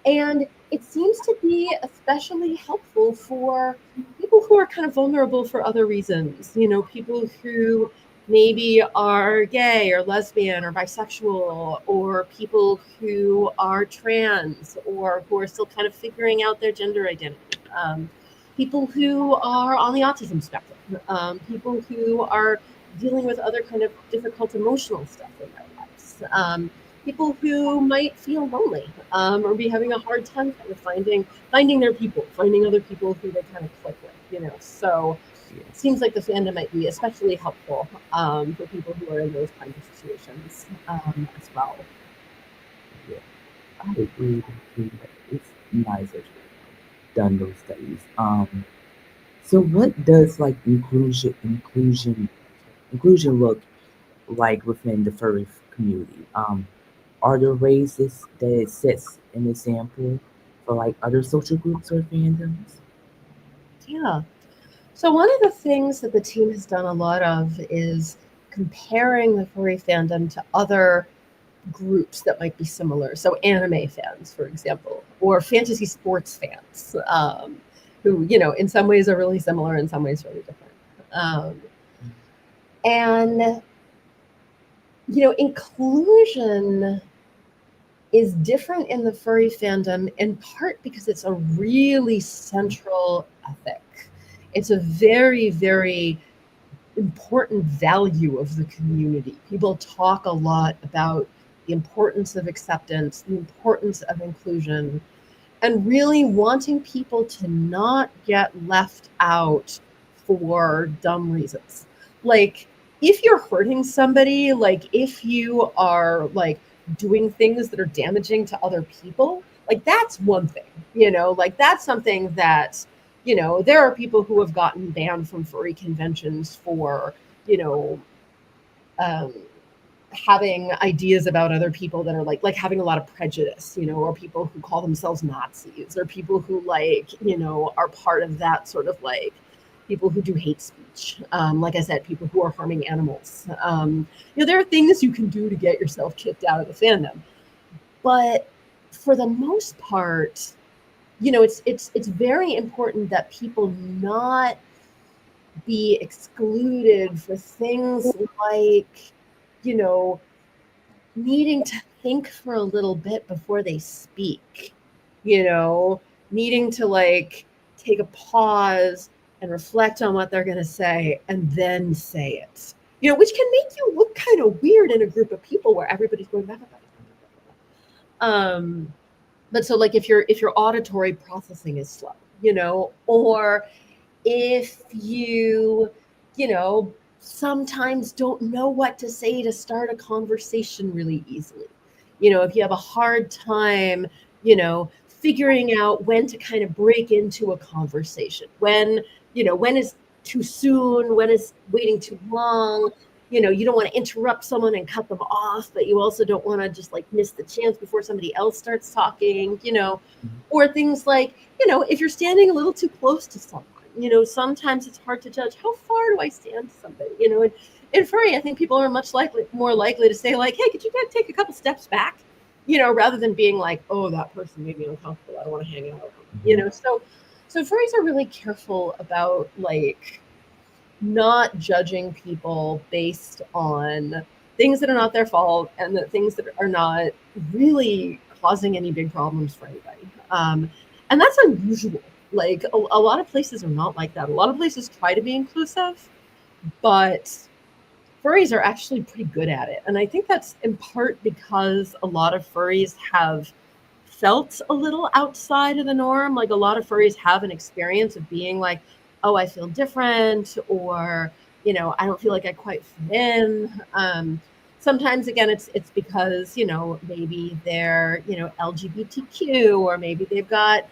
and it seems to be especially helpful for people who are kind of vulnerable for other reasons. People who maybe are gay or lesbian or bisexual, or people who are trans, or who are still kind of figuring out their gender identity. People who are on the autism spectrum, people who are dealing with other kind of difficult emotional stuff in their lives, people who might feel lonely, or be having a hard time kind of finding their people, finding other people who they kind of click with. So Yeah, it seems like the fandom might be especially helpful for people who are in those kinds of situations as well. yeah, I agree with you that it's nice that you've done those studies. So what does like inclusion look like within the furry community? Are there ways that it sets an example for like other social groups or fandoms? Yeah. So one of the things that the team has done a lot of is comparing the furry fandom to other groups that might be similar. So anime fans, for example, or fantasy sports fans, who, in some ways are really similar, in some ways really different. And, inclusion is different in the furry fandom in part because it's a really central ethic. It's a very, very important value of the community. People talk a lot about the importance of acceptance, the importance of inclusion, and really wanting people to not get left out for dumb reasons. Like, if you're hurting somebody, like if you are like doing things that are damaging to other people, like that's one thing, like that's something that, there are people who have gotten banned from furry conventions for, you know, um, having ideas about other people that are like having a lot of prejudice, or people who call themselves Nazis, or people who are part of that sort of like people who do hate speech. Like I said, people who are harming animals. There are things you can do to get yourself kicked out of the fandom, but for the most part, it's very important that people not be excluded for things like, you know, needing to think for a little bit before they speak, you know, needing to like take a pause and reflect on what they're going to say and then say it, which can make you look kind of weird in a group of people where everybody's going back. But so like if your auditory processing is slow, or if you sometimes don't know what to say to start a conversation really easily. If you have a hard time, figuring out when to kind of break into a conversation, when is too soon, when is waiting too long, you don't want to interrupt someone and cut them off, but you also don't want to just like miss the chance before somebody else starts talking, or things like, if you're standing a little too close to someone, sometimes it's hard to judge how far do I stand to somebody, and in furry, I think people are more likely to say like, hey, could you take a couple steps back, rather than being like, oh, that person made me uncomfortable, I don't want to hang out with them, so furries are really careful about like not judging people based on things that are not their fault and the things that are not really causing any big problems for anybody. And that's unusual. Like a lot of places are not like that. A lot of places try to be inclusive, but furries are actually pretty good at it. And I think that's in part because a lot of furries have felt a little outside of the norm. Like a lot of furries have an experience of being like, oh, I feel different, or, I don't feel like I quite fit in. Sometimes again, it's because, maybe they're, LGBTQ, or maybe they've got,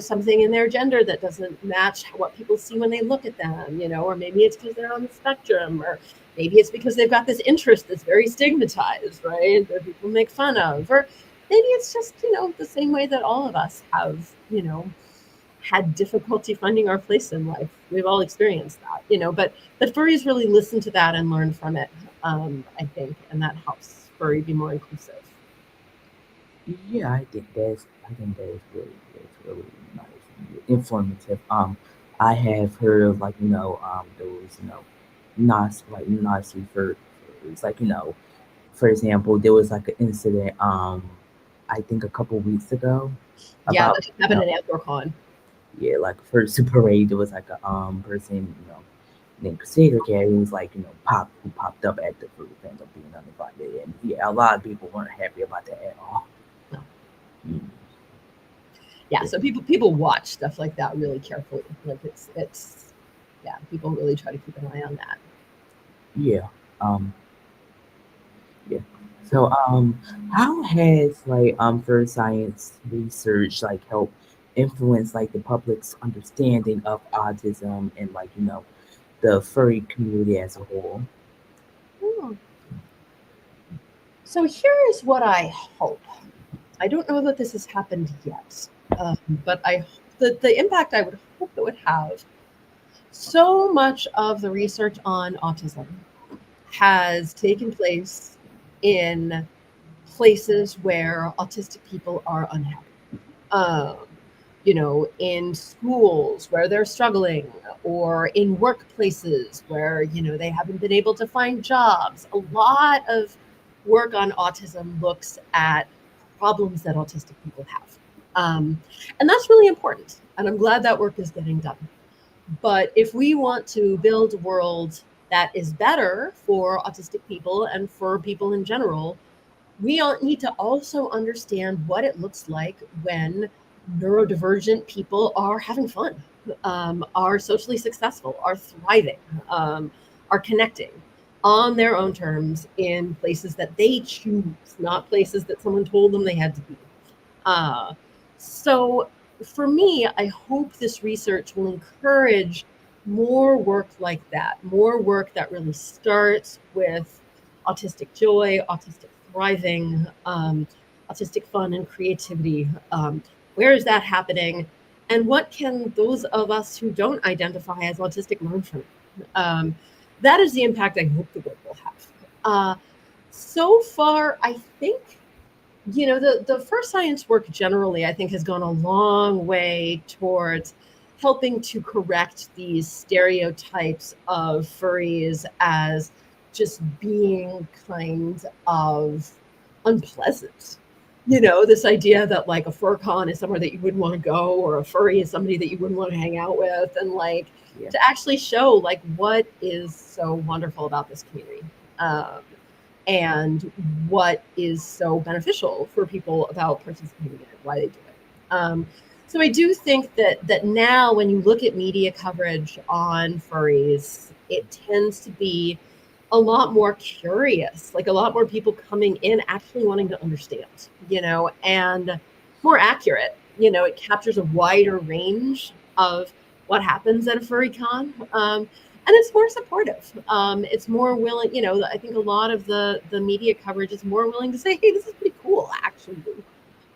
something in their gender that doesn't match what people see when they look at them, or maybe it's because they're on the spectrum, or maybe it's because they've got this interest that's very stigmatized, right? That people make fun of, or maybe it's just, the same way that all of us have, had difficulty finding our place in life. We've all experienced that, but furries really listen to that and learn from it, I think, and that helps furry be more inclusive. Yeah, I think that's really nice and informative. I have heard of like those Nazi for it's like for example there was like an incident I think a couple weeks ago Yeah, about that happened at Anthrocon. yeah, like first parade there was like a person named Crusader Cat who was like who popped up at the food fans of being uninvited, and yeah, a lot of people weren't happy about that at all. No. Mm. Yeah, so people watch stuff like that really carefully. Like it's yeah, people really try to keep an eye on that. Yeah. Yeah. So how has like for science research like helped influence like the public's understanding of autism and like the furry community as a whole? Hmm. So here is what I hope. I don't know that this has happened yet, but the impact I would hope it would have. So much of the research on autism has taken place in places where autistic people are unhappy. Um, in schools where they're struggling, or in workplaces where, they haven't been able to find jobs. A lot of work on autism looks at problems that autistic people have. And that's really important. And I'm glad that work is getting done. But if we want to build a world that is better for autistic people and for people in general, we all need to also understand what it looks like when neurodivergent people are having fun, are socially successful, are thriving, are connecting on their own terms in places that they choose, not places that someone told them they had to be. Uh, so for me, I hope this research will encourage more work like that, more work that really starts with autistic joy, autistic thriving, autistic fun and creativity. Where is that happening? And what can those of us who don't identify as autistic learn from it? That is the impact I hope the work will have. So far, I think the first science work generally, I think, has gone a long way towards helping to correct these stereotypes of furries as just being kind of unpleasant. This idea that like a fur con is somewhere that you wouldn't want to go, or a furry is somebody that you wouldn't want to hang out with, and like Yeah. to actually show like what is so wonderful about this community. And what is so beneficial for people about participating in it, why they do it. So I do think that now when you look at media coverage on furries, it tends to be a lot more curious, like a lot more people coming in actually wanting to understand, and more accurate. It captures a wider range of what happens at a furry con. And it's more supportive. It's more willing, I think a lot of the media coverage is more willing to say, hey, this is pretty cool, actually.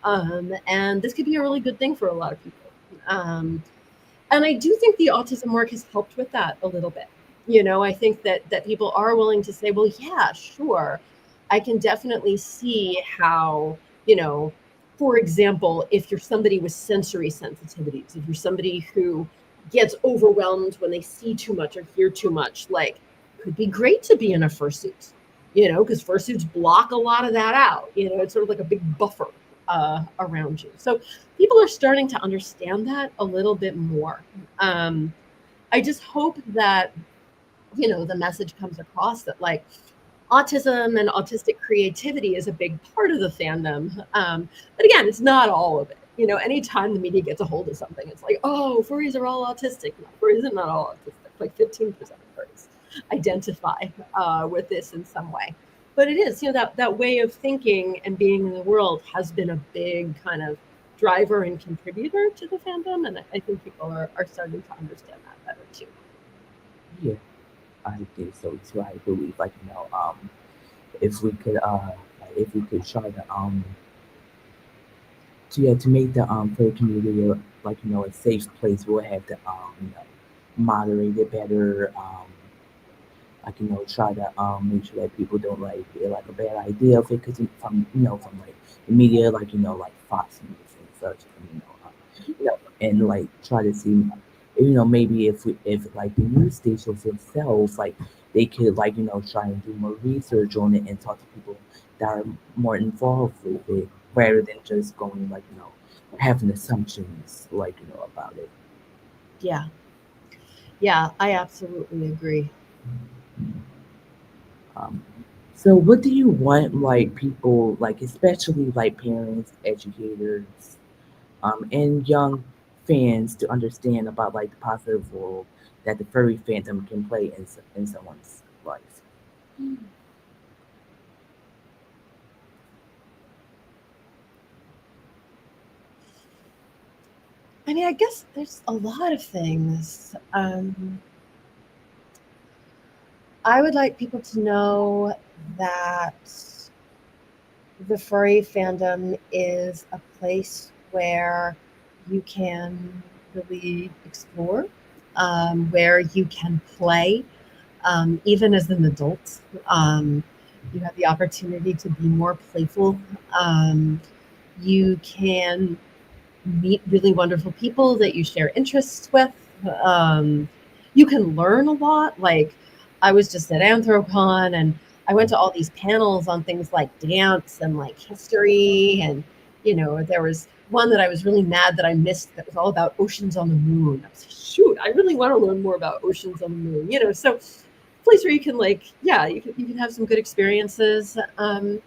And this could be a really good thing for a lot of people. And I do think the autism work has helped with that a little bit. I think that people are willing to say, well, yeah, sure. I can definitely see how, for example, if you're somebody with sensory sensitivities, if you're somebody who gets overwhelmed when they see too much or hear too much, like, could be great to be in a fursuit, because fursuits block a lot of that out. It's sort of like a big buffer around you. So people are starting to understand that a little bit more. I just hope that, the message comes across that like autism and autistic creativity is a big part of the fandom. But again, it's not all of it. Anytime the media gets a hold of something, it's like, oh, furries are all autistic. No, furries are not all autistic. Like 15% of furries identify with this in some way. But it is, that way of thinking and being in the world has been a big kind of driver and contributor to the fandom. And I think people are starting to understand that better too. Yeah, I think so too. I believe, like, if we could, if we could try to make the fur community like, a safe place, we'll have to moderate it better. Like, try to make sure that people don't like feel like a bad idea of it, because from like the media, like, like Fox News and such, and and like try to see, maybe if like the news stations themselves, like they could, like, try and do more research on it and talk to people that are more involved with it, rather than just going, like, having assumptions, like, about it. Yeah. Yeah, I absolutely agree. Um, so what do you want, like, people, like, especially like parents, educators, and young fans to understand about, like, the positive role that the furry fandom can play in someone's life? I mean, I guess there's a lot of things. I would like people to know that the furry fandom is a place where you can really explore, where you can play, even as an adult. You have the opportunity to be more playful. Um, you can meet really wonderful people that you share interests with. Um, you can learn a lot. Like, I was just at Anthropon and I went to all these panels on things like dance and like history. And, there was one that I was really mad that I missed that was all about oceans on the moon. I was like, shoot, I really want to learn more about oceans on the moon. So place where you can like, yeah, you can have some good experiences. I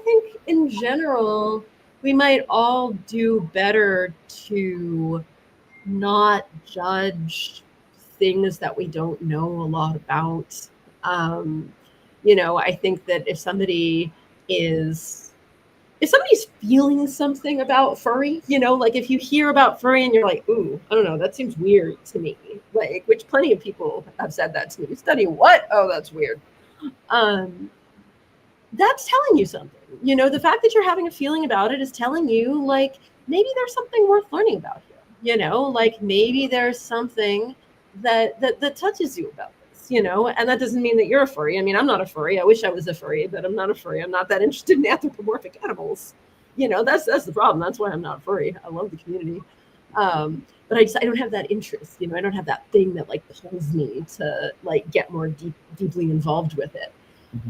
think in general, we might all do better to not judge things that we don't know a lot about. Um, I think that is if somebody's feeling something about furry, like if you hear about furry and you're like, ooh, I don't know, that seems weird to me. Like, which plenty of people have said that to me. Study what? Oh, that's weird. Um, that's telling you something. The fact that you're having a feeling about it is telling you, like, maybe there's something worth learning about here. Like maybe there's something that touches you about this. And that doesn't mean that you're a furry. I mean, I'm not a furry. I wish I was a furry, but I'm not a furry. I'm not that interested in anthropomorphic animals. That's the problem. That's why I'm not furry. I love the community. But I don't have that interest. I don't have that thing that like pulls me to like get more deeply involved with it. Hmm.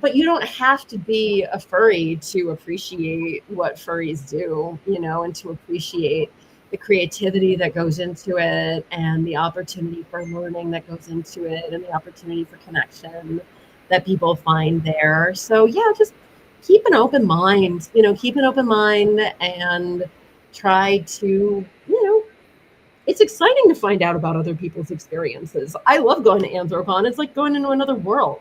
But you don't have to be a furry to appreciate what furries do, and to appreciate the creativity that goes into it and the opportunity for learning that goes into it and the opportunity for connection that people find there. So yeah, just keep an open mind, keep an open mind and try to, it's exciting to find out about other people's experiences. I love going to Anthropon. It's like going into another world.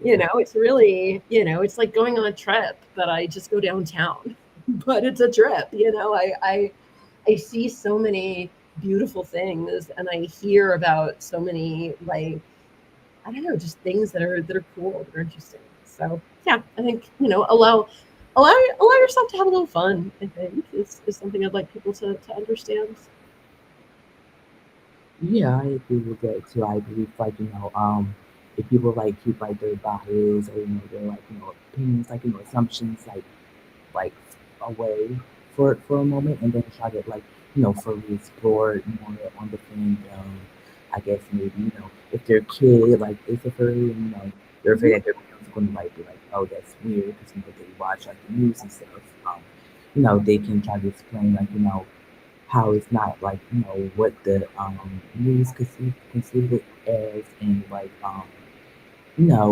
Yeah. It's really, it's like going on a trip, but I just go downtown. But it's a trip, I see so many beautiful things and I hear about so many like I don't know, just things that are cool, that are interesting. So yeah, I think, allow yourself to have a little fun, I think, is something I'd like people to understand. Yeah, I agree with that too. I believe like, if people like keep like their bias or their like, opinions, like, assumptions like away for a moment and then try to like, fully explore more on the fandom. I guess maybe, if their kid like is a furry and they're Mhm. afraid that their parents are gonna like be like, oh that's weird because they watch like the news and stuff. They can try to explain like, how it's not like what the news consider it as and like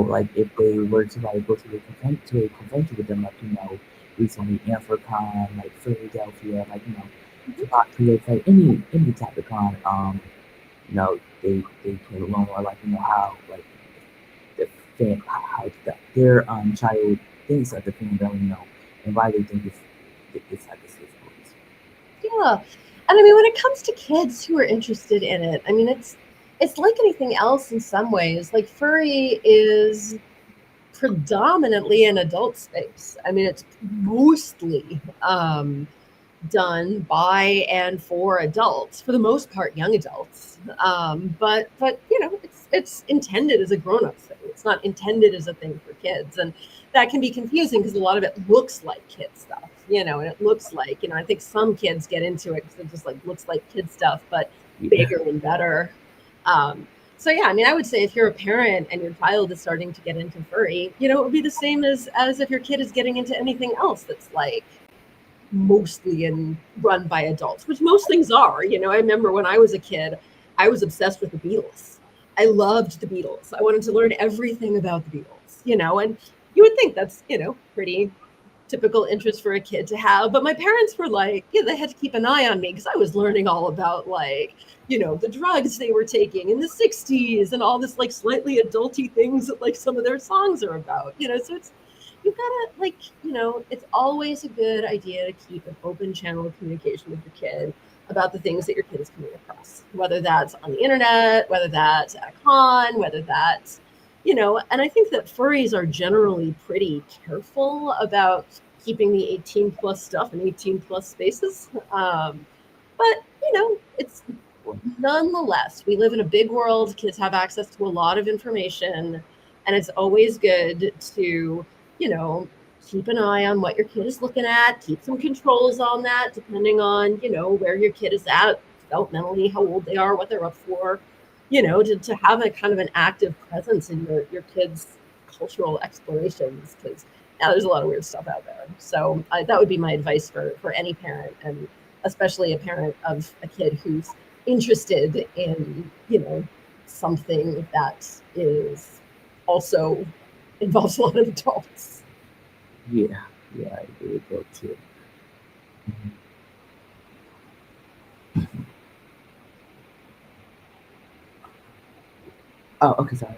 like if they were to like go to a convention with them like recently AmeriCon like Philadelphia like creates like any type of con they can learn more like how like the how their child thinks of the fandom and why they think it's like it's Yeah. And I mean, when it comes to kids who are interested in it, I mean, it's like anything else in some ways. Like furry is predominantly an adult space. I mean, it's mostly done by and for adults, for the most part, young adults. But it's intended as a grown up thing. It's not intended as a thing for kids, and that can be confusing because a lot of it looks like kid stuff. And it looks like I think some kids get into it because it just like looks like kid stuff, but yeah. bigger and better. Um, so yeah, I mean, I would say if you're a parent and your child is starting to get into furry, it would be the same as if your kid is getting into anything else that's like mostly and run by adults, which most things are. I remember when I was a kid, I was obsessed with the Beatles. I loved the Beatles. I wanted to learn everything about the Beatles, and you would think that's, pretty typical interest for a kid to have. But my parents were like, yeah, they had to keep an eye on me because I was learning all about like, the drugs they were taking in the 60s and all this like slightly adulty things that like some of their songs are about, so you gotta like, it's always a good idea to keep an open channel of communication with your kid about the things that your kid is coming across, whether that's on the internet, whether that's at a con, whether that's, and I think that furries are generally pretty careful about keeping the 18 plus stuff in 18 plus spaces. But, it's nonetheless, we live in a big world. Kids have access to a lot of information. And it's always good to, you know, keep an eye on what your kid is looking at, keep some controls on that, depending on, where your kid is at developmentally, how old they are, what they're up for, to have a kind of an active presence in your kids' cultural explorations, because now there's a lot of weird stuff out there. So that would be my advice for any parent, and especially a parent of a kid who's interested in, something that is also involves a lot of adults. Yeah, yeah, I agree with that too. Mhm. Oh, okay, sorry.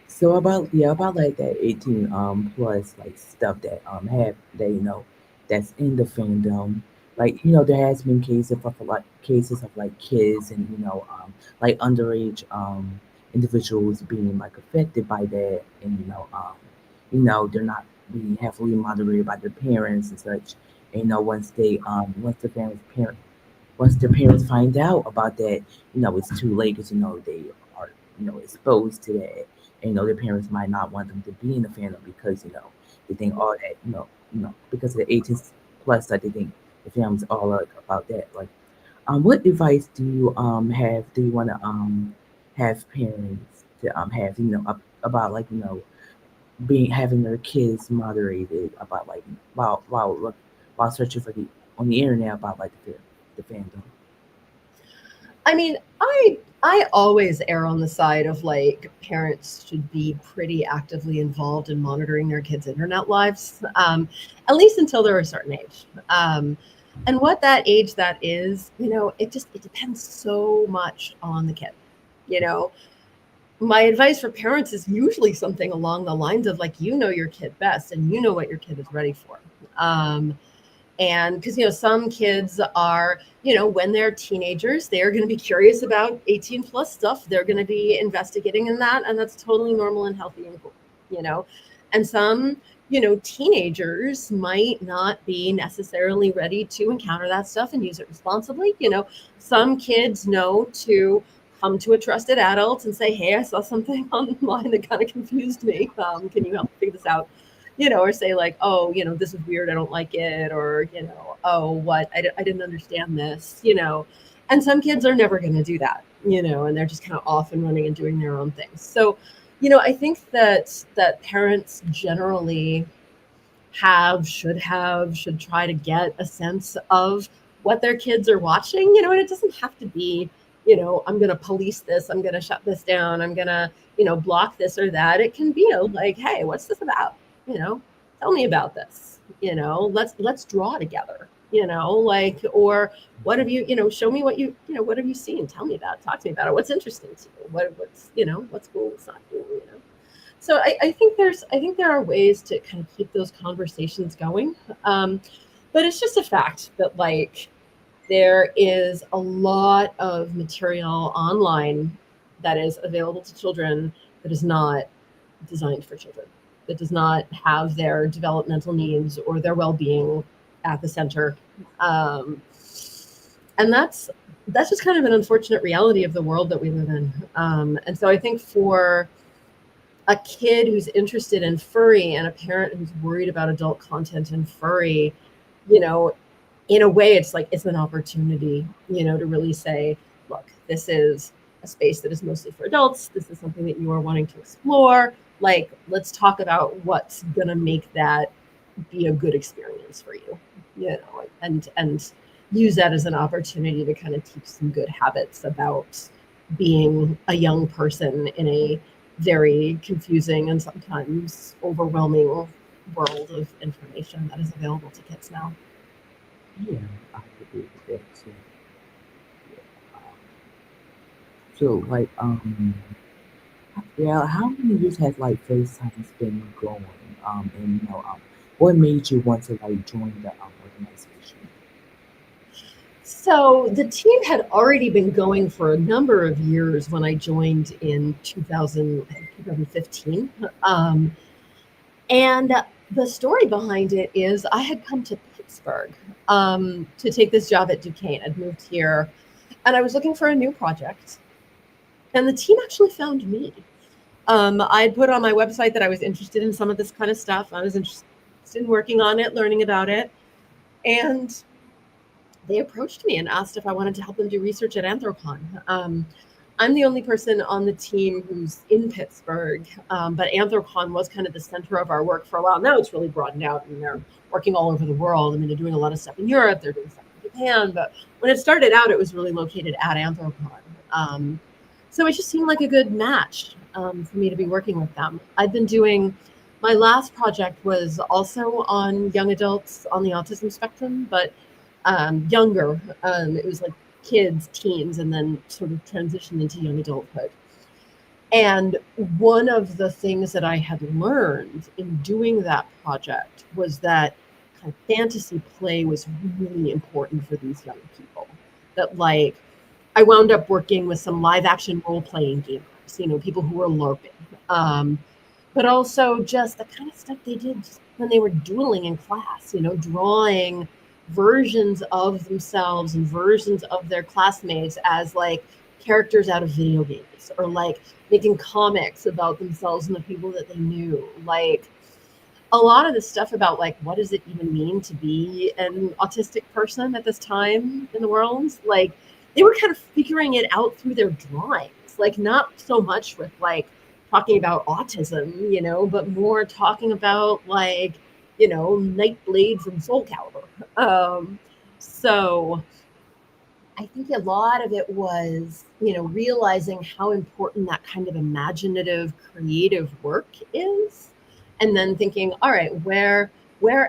So about about like that 18 plus like stuff that have that that's in the fandom. Like there has been cases of like kids and like underage individuals being like affected by that, and they're not being heavily moderated by their parents and such. And once the parents find out about that, it's too late because they are exposed to that. And their parents might not want them to be in the fandom because they think all that because of the 18 plus that they think the family's all like about that. Like, what advice do you have? Do you want to have parents to have about like being having their kids moderated about like while searching for the on the internet about like the fandom? I mean, I always err on the side of like parents should be pretty actively involved in monitoring their kids' internet lives, at least until they're a certain age. And what that age that is, it depends so much on the kid. You know, my advice for parents is usually something along the lines of like, your kid best, and you know what your kid is ready for. And because some kids are, when they're teenagers, they're going to be curious about 18 plus stuff, they're going to be investigating in that, and that's totally normal and healthy and cool. you know and some, teenagers might not be necessarily ready to encounter that stuff and use it responsibly. Some kids know to come to a trusted adult and say, hey, I saw something online that kind of confused me, can you help figure this out? Or say like, oh, this is weird, I don't like it, or oh, what, I didn't understand this. And some kids are never going to do that, and they're just kind of off and running and doing their own things. So I think that parents generally should try to get a sense of what their kids are watching, and it doesn't have to be, I'm going to police this, I'm going to shut this down, I'm going to, block this or that. It can be like, hey, what's this about? Tell me about this. Let's draw together. Like, or what have you, show me what what have you seen? Tell me about it. Talk to me about it. What's interesting to you? What's cool? What's not cool? So I think there are ways to kind of keep those conversations going. But it's just a fact that like there is a lot of material online that is available to children that is not designed for children, that does not have their developmental needs or their well-being at the center. Um, and that's just kind of an unfortunate reality of the world that we live in. And so I think for a kid who's interested in furry and a parent who's worried about adult content in furry, you know, in a way, it's like it's an opportunity, to really say, look, this is a space that is mostly for adults. This is something that you are wanting to explore. Like, let's talk about what's gonna make that be a good experience for you, and use that as an opportunity to kind of teach some good habits about being a young person in a very confusing and sometimes overwhelming world of information that is available to kids now. Yeah, I agree with that too. So like yeah, how many years has like First Science been going? And what made you want to like join the organization? So the team had already been going for a number of years when I joined in 2000, I think 2015. And the story behind it is I had come to Pittsburgh to take this job at Duquesne. I'd moved here and I was looking for a new project. And the team actually found me. I put on my website that I was interested in some of this kind of stuff. I was interested in working on it, learning about it. And they approached me and asked if I wanted to help them do research at Anthrocon. I'm the only person on the team who's in Pittsburgh, but Anthrocon was kind of the center of our work for a while. Now it's really broadened out, and they're working all over the world. I mean, they're doing a lot of stuff in Europe, they're doing stuff in Japan, but when it started out, it was really located at Anthrocon. So it just seemed like a good match for me to be working with them. I've been doing my last project was also on young adults on the autism spectrum, but younger. It was like kids, teens, and then sort of transitioned into young adulthood. And one of the things that I had learned in doing that project was that kind of fantasy play was really important for these young people. That like I wound up working with some live action role playing gamers, people who were LARPing. But also just the kind of stuff they did when they were doodling in class, drawing versions of themselves and versions of their classmates as like characters out of video games, or like making comics about themselves and the people that they knew. Like a lot of the stuff about like what does it even mean to be an autistic person at this time in the world, like they were kind of figuring it out through their drawings, like not so much with like talking about autism, but more talking about like, Nightblade from Soul Calibur. So I think a lot of it was, realizing how important that kind of imaginative, creative work is, and then thinking, all right, where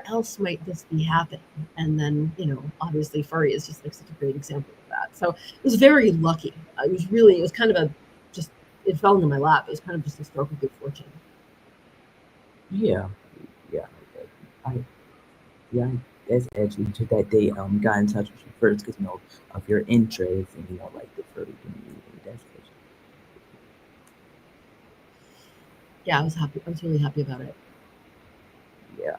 else might this be happening? And then, obviously furry is just like such a great example of that. So it was very lucky. It was kind of it fell into my lap. It was kind of just a stroke of good fortune. Yeah, yeah, I, yeah. That's actually to that they got in touch with you first because of your interest and like the furry community. That's actually Yeah, I was happy. I was really happy about it. yeah.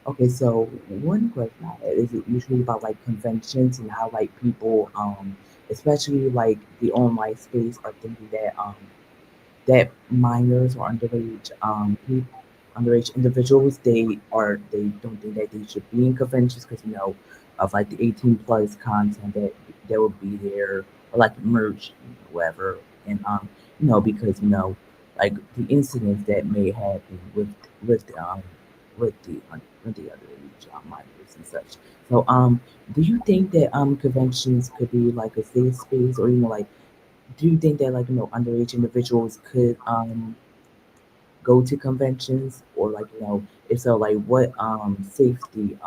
Okay, so one question I had is it usually about like conventions and how like people especially like the online space are thinking that minors or underage individuals they don't think that they should be in conventions because of like the 18 plus content that will be there or like merch whatever and because like the incidents that may happen with with the underage minors and such. So do you think that conventions could be like a safe space or like do you think that like underage individuals could go to conventions or like if so like what safety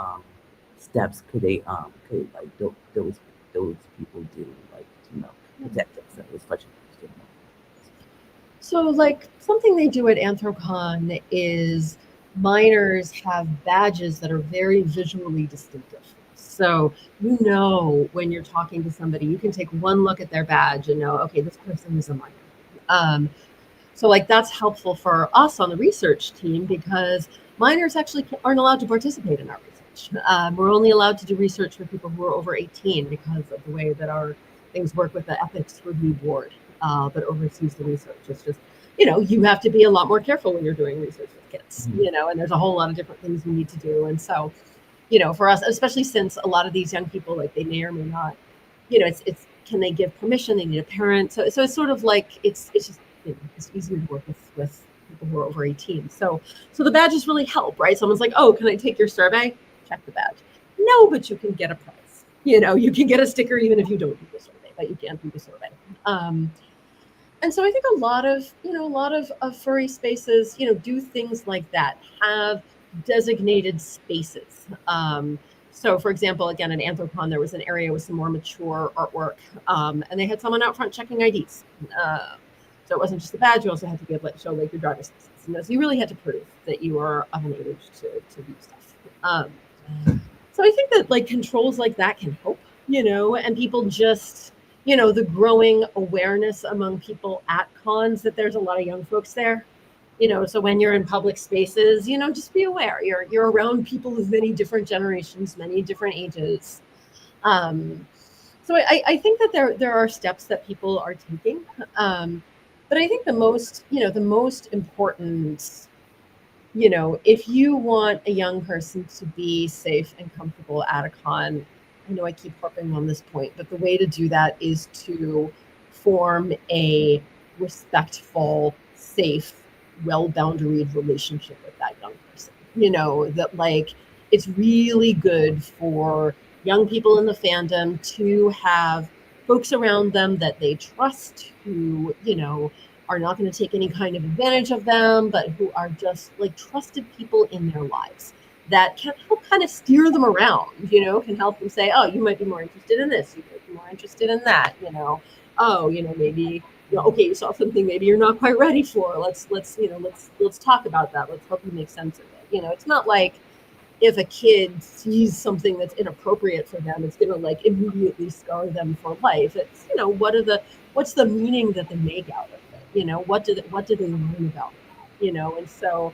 steps could like those people do like protect themselves especially So, like, something they do at Anthrocon is miners have badges that are very visually distinctive. So, when you're talking to somebody, you can take one look at their badge and know, okay, this person is a miner. Um, so, like, that's helpful for us on the research team because minors actually aren't allowed to participate in our research. We're only allowed to do research for people who are over 18 because of the way that our things work with the ethics review board that oversees the research. It's just, you have to be a lot more careful when you're doing research with kids, and there's a whole lot of different things you need to do. And so, for us, especially since a lot of these young people, like they may or may not, it's can they give permission? They need a parent. So it's sort of like it's just it's easier to work with people who are over 18. So the badges really help, right? Someone's like, oh, can I take your survey? Check the badge. No, but you can get a prize. You can get a sticker even if you don't do the survey, but you can't do the survey. And so I think a lot of furry spaces, do things like that, have designated spaces. So, for example, again, at Anthropon, there was an area with some more mature artwork, and they had someone out front checking IDs. So it wasn't just the badge; you also had to show like your driver's license. So you really had to prove that you were of an age to do stuff. So I think that like controls like that can help, and people just the growing awareness among people at cons that there's a lot of young folks there. So when you're in public spaces, just be aware you're around people of many different generations, many different ages. So I think that there are steps that people are taking. But I think the most important, if you want a young person to be safe and comfortable at a con, I know I keep harping on this point, but the way to do that is to form a respectful, safe, well boundaried relationship with that young person. That like it's really good for young people in the fandom to have folks around them that they trust who, are not going to take any kind of advantage of them, but who are just like trusted people in their lives that can help kind of steer them around, can help them say, oh, you might be more interested in this, you might be more interested in that, oh, maybe, okay, you saw something maybe you're not quite ready for. Let's talk about that. Let's help you make sense of it. It's not like if a kid sees something that's inappropriate for them, it's going to like immediately scar them for life. It's, what's the meaning that they make out of it? What do they learn about it? And so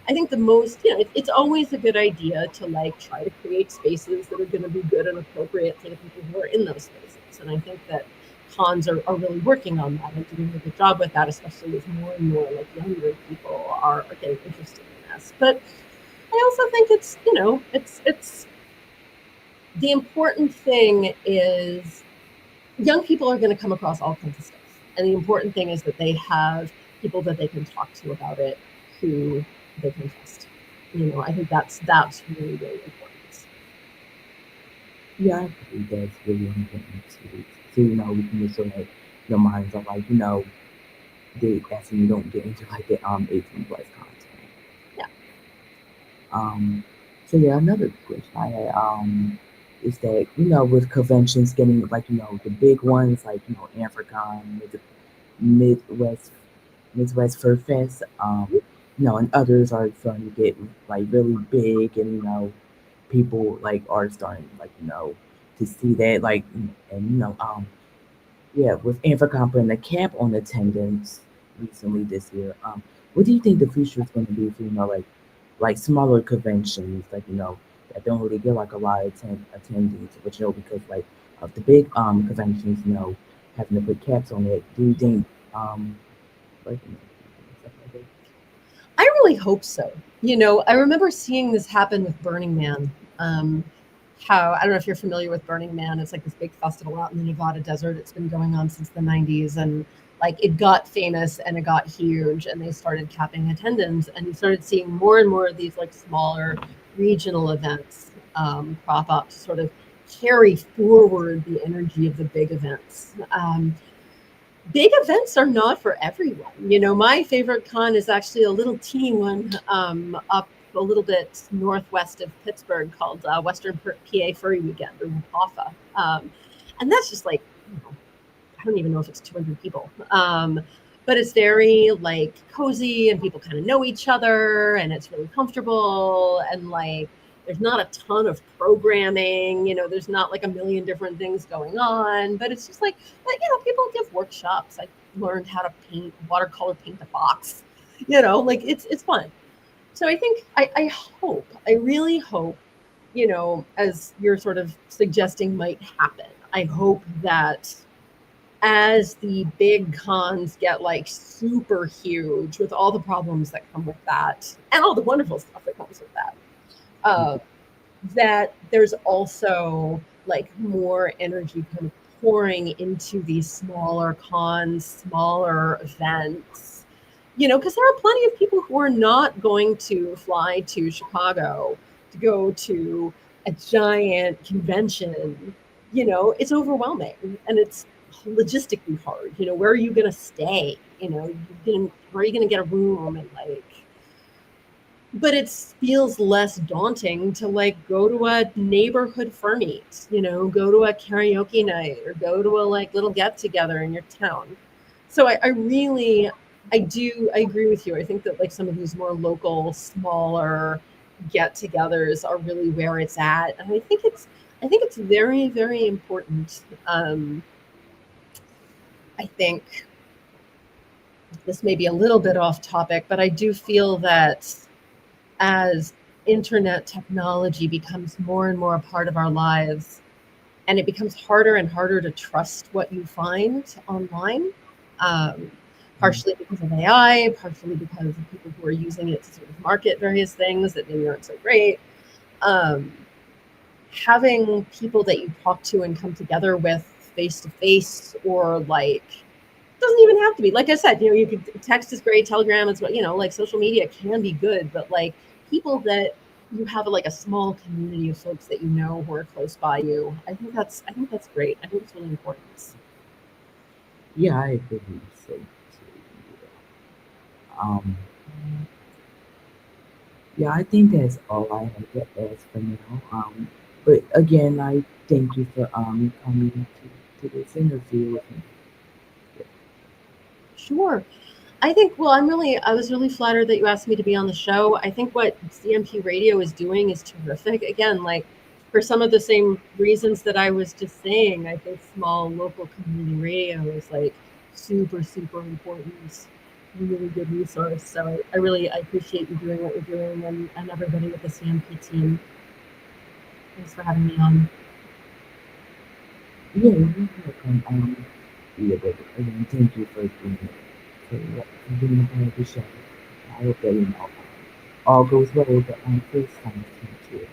I think the most, it's always a good idea to like try to create spaces that are going to be good and appropriate for the people who are in those spaces. And I think that cons are really working on that and doing a good job with that, especially as more and more like younger people are getting interested in this. But I also think it's the important thing is young people are going to come across all kinds of stuff. And the important thing is that they have people that they can talk to about it who they can trust. I think that's really, really important. Yeah, I agree. That's really important too. So we can make sure that your minds are like they asking you don't get into like the 18 plus content. Yeah. So yeah, another question I had is that with conventions getting like the big ones like Africon, Midwest Midwest Fur Fest, and others are starting to get like really big, and people like are starting like to see that like and yeah, with Africon putting a cap on attendance recently this year, what do you think the future is going to be for like smaller conventions like that don't really get like a lot of attendees, but because like of the big conventions having to put caps on it. Do you think like stuff like that? I really hope so. I remember seeing this happen with Burning Man. How I don't know if you're familiar with Burning Man. It's like this big festival out in the Nevada desert. It's been going on since the 90s, and like it got famous and it got huge, and they started capping attendance, and you started seeing more and more of these like smaller regional events crop up to sort of carry forward the energy of the big events. Big events are not for everyone. My favorite con is actually a little teeny one up a little bit northwest of Pittsburgh called Western PA Furry Weekend, or WAFA. And that's just like, I don't even know if it's 200 people. But it's very like cozy and people kind of know each other and it's really comfortable and like there's not a ton of programming, there's not like a million different things going on, but it's just like people give workshops. I learned how to watercolor paint a fox, like it's fun. So I think I really hope, as you're sort of suggesting might happen, I hope that as the big cons get like super huge with all the problems that come with that and all the wonderful stuff that comes with that, that there's also like more energy kind of pouring into these smaller cons, smaller events, because there are plenty of people who are not going to fly to Chicago to go to a giant convention. It's overwhelming and it's logistically hard. Where are you going to stay? Where are you going to get a room and like, but it feels less daunting to like go to a neighborhood fur meet, go to a karaoke night or go to a like little get together in your town. So I agree with you. I think that like some of these more local, smaller get-togethers are really where it's at, and I think it's very, very important. I think this may be a little bit off topic, but I do feel that as internet technology becomes more and more a part of our lives, and it becomes harder and harder to trust what you find online, um, partially because of AI, partially because of people who are using it to sort of market various things that maybe aren't so great. Having people that you talk to and come together with face to face, or like, doesn't even have to be, like I said, you could, text is great, Telegram is, like social media can be good, but like people that you have like a small community of folks that who are close by you. I think that's great. I think it's really important. Yeah, I agree. So, um, yeah, I think that's all I have to ask for now. But again, I thank you for coming to this interview with me. Sure. I was really flattered that you asked me to be on the show. I think what CMP Radio is doing is terrific. Again, like for some of the same reasons that I was just saying, I think small local community radio is like super, super important, really good resource. So I appreciate you doing what you're doing, and everybody with the CMP team. Thanks for having me on. Yeah, you're welcome. Yeah, but again, thank you for being a part of the show. I hope that all goes well with the first time too.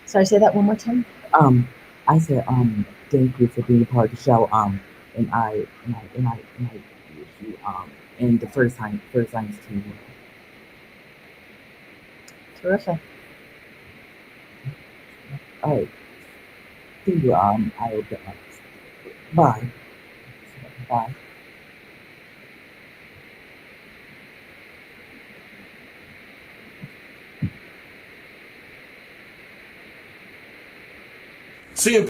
Sorry, say that one more time. Um, I said thank you for being a part of the show. And I wish you and the first times team. Terrific. All right, thank you. I hope that. Bye. Bye. See you.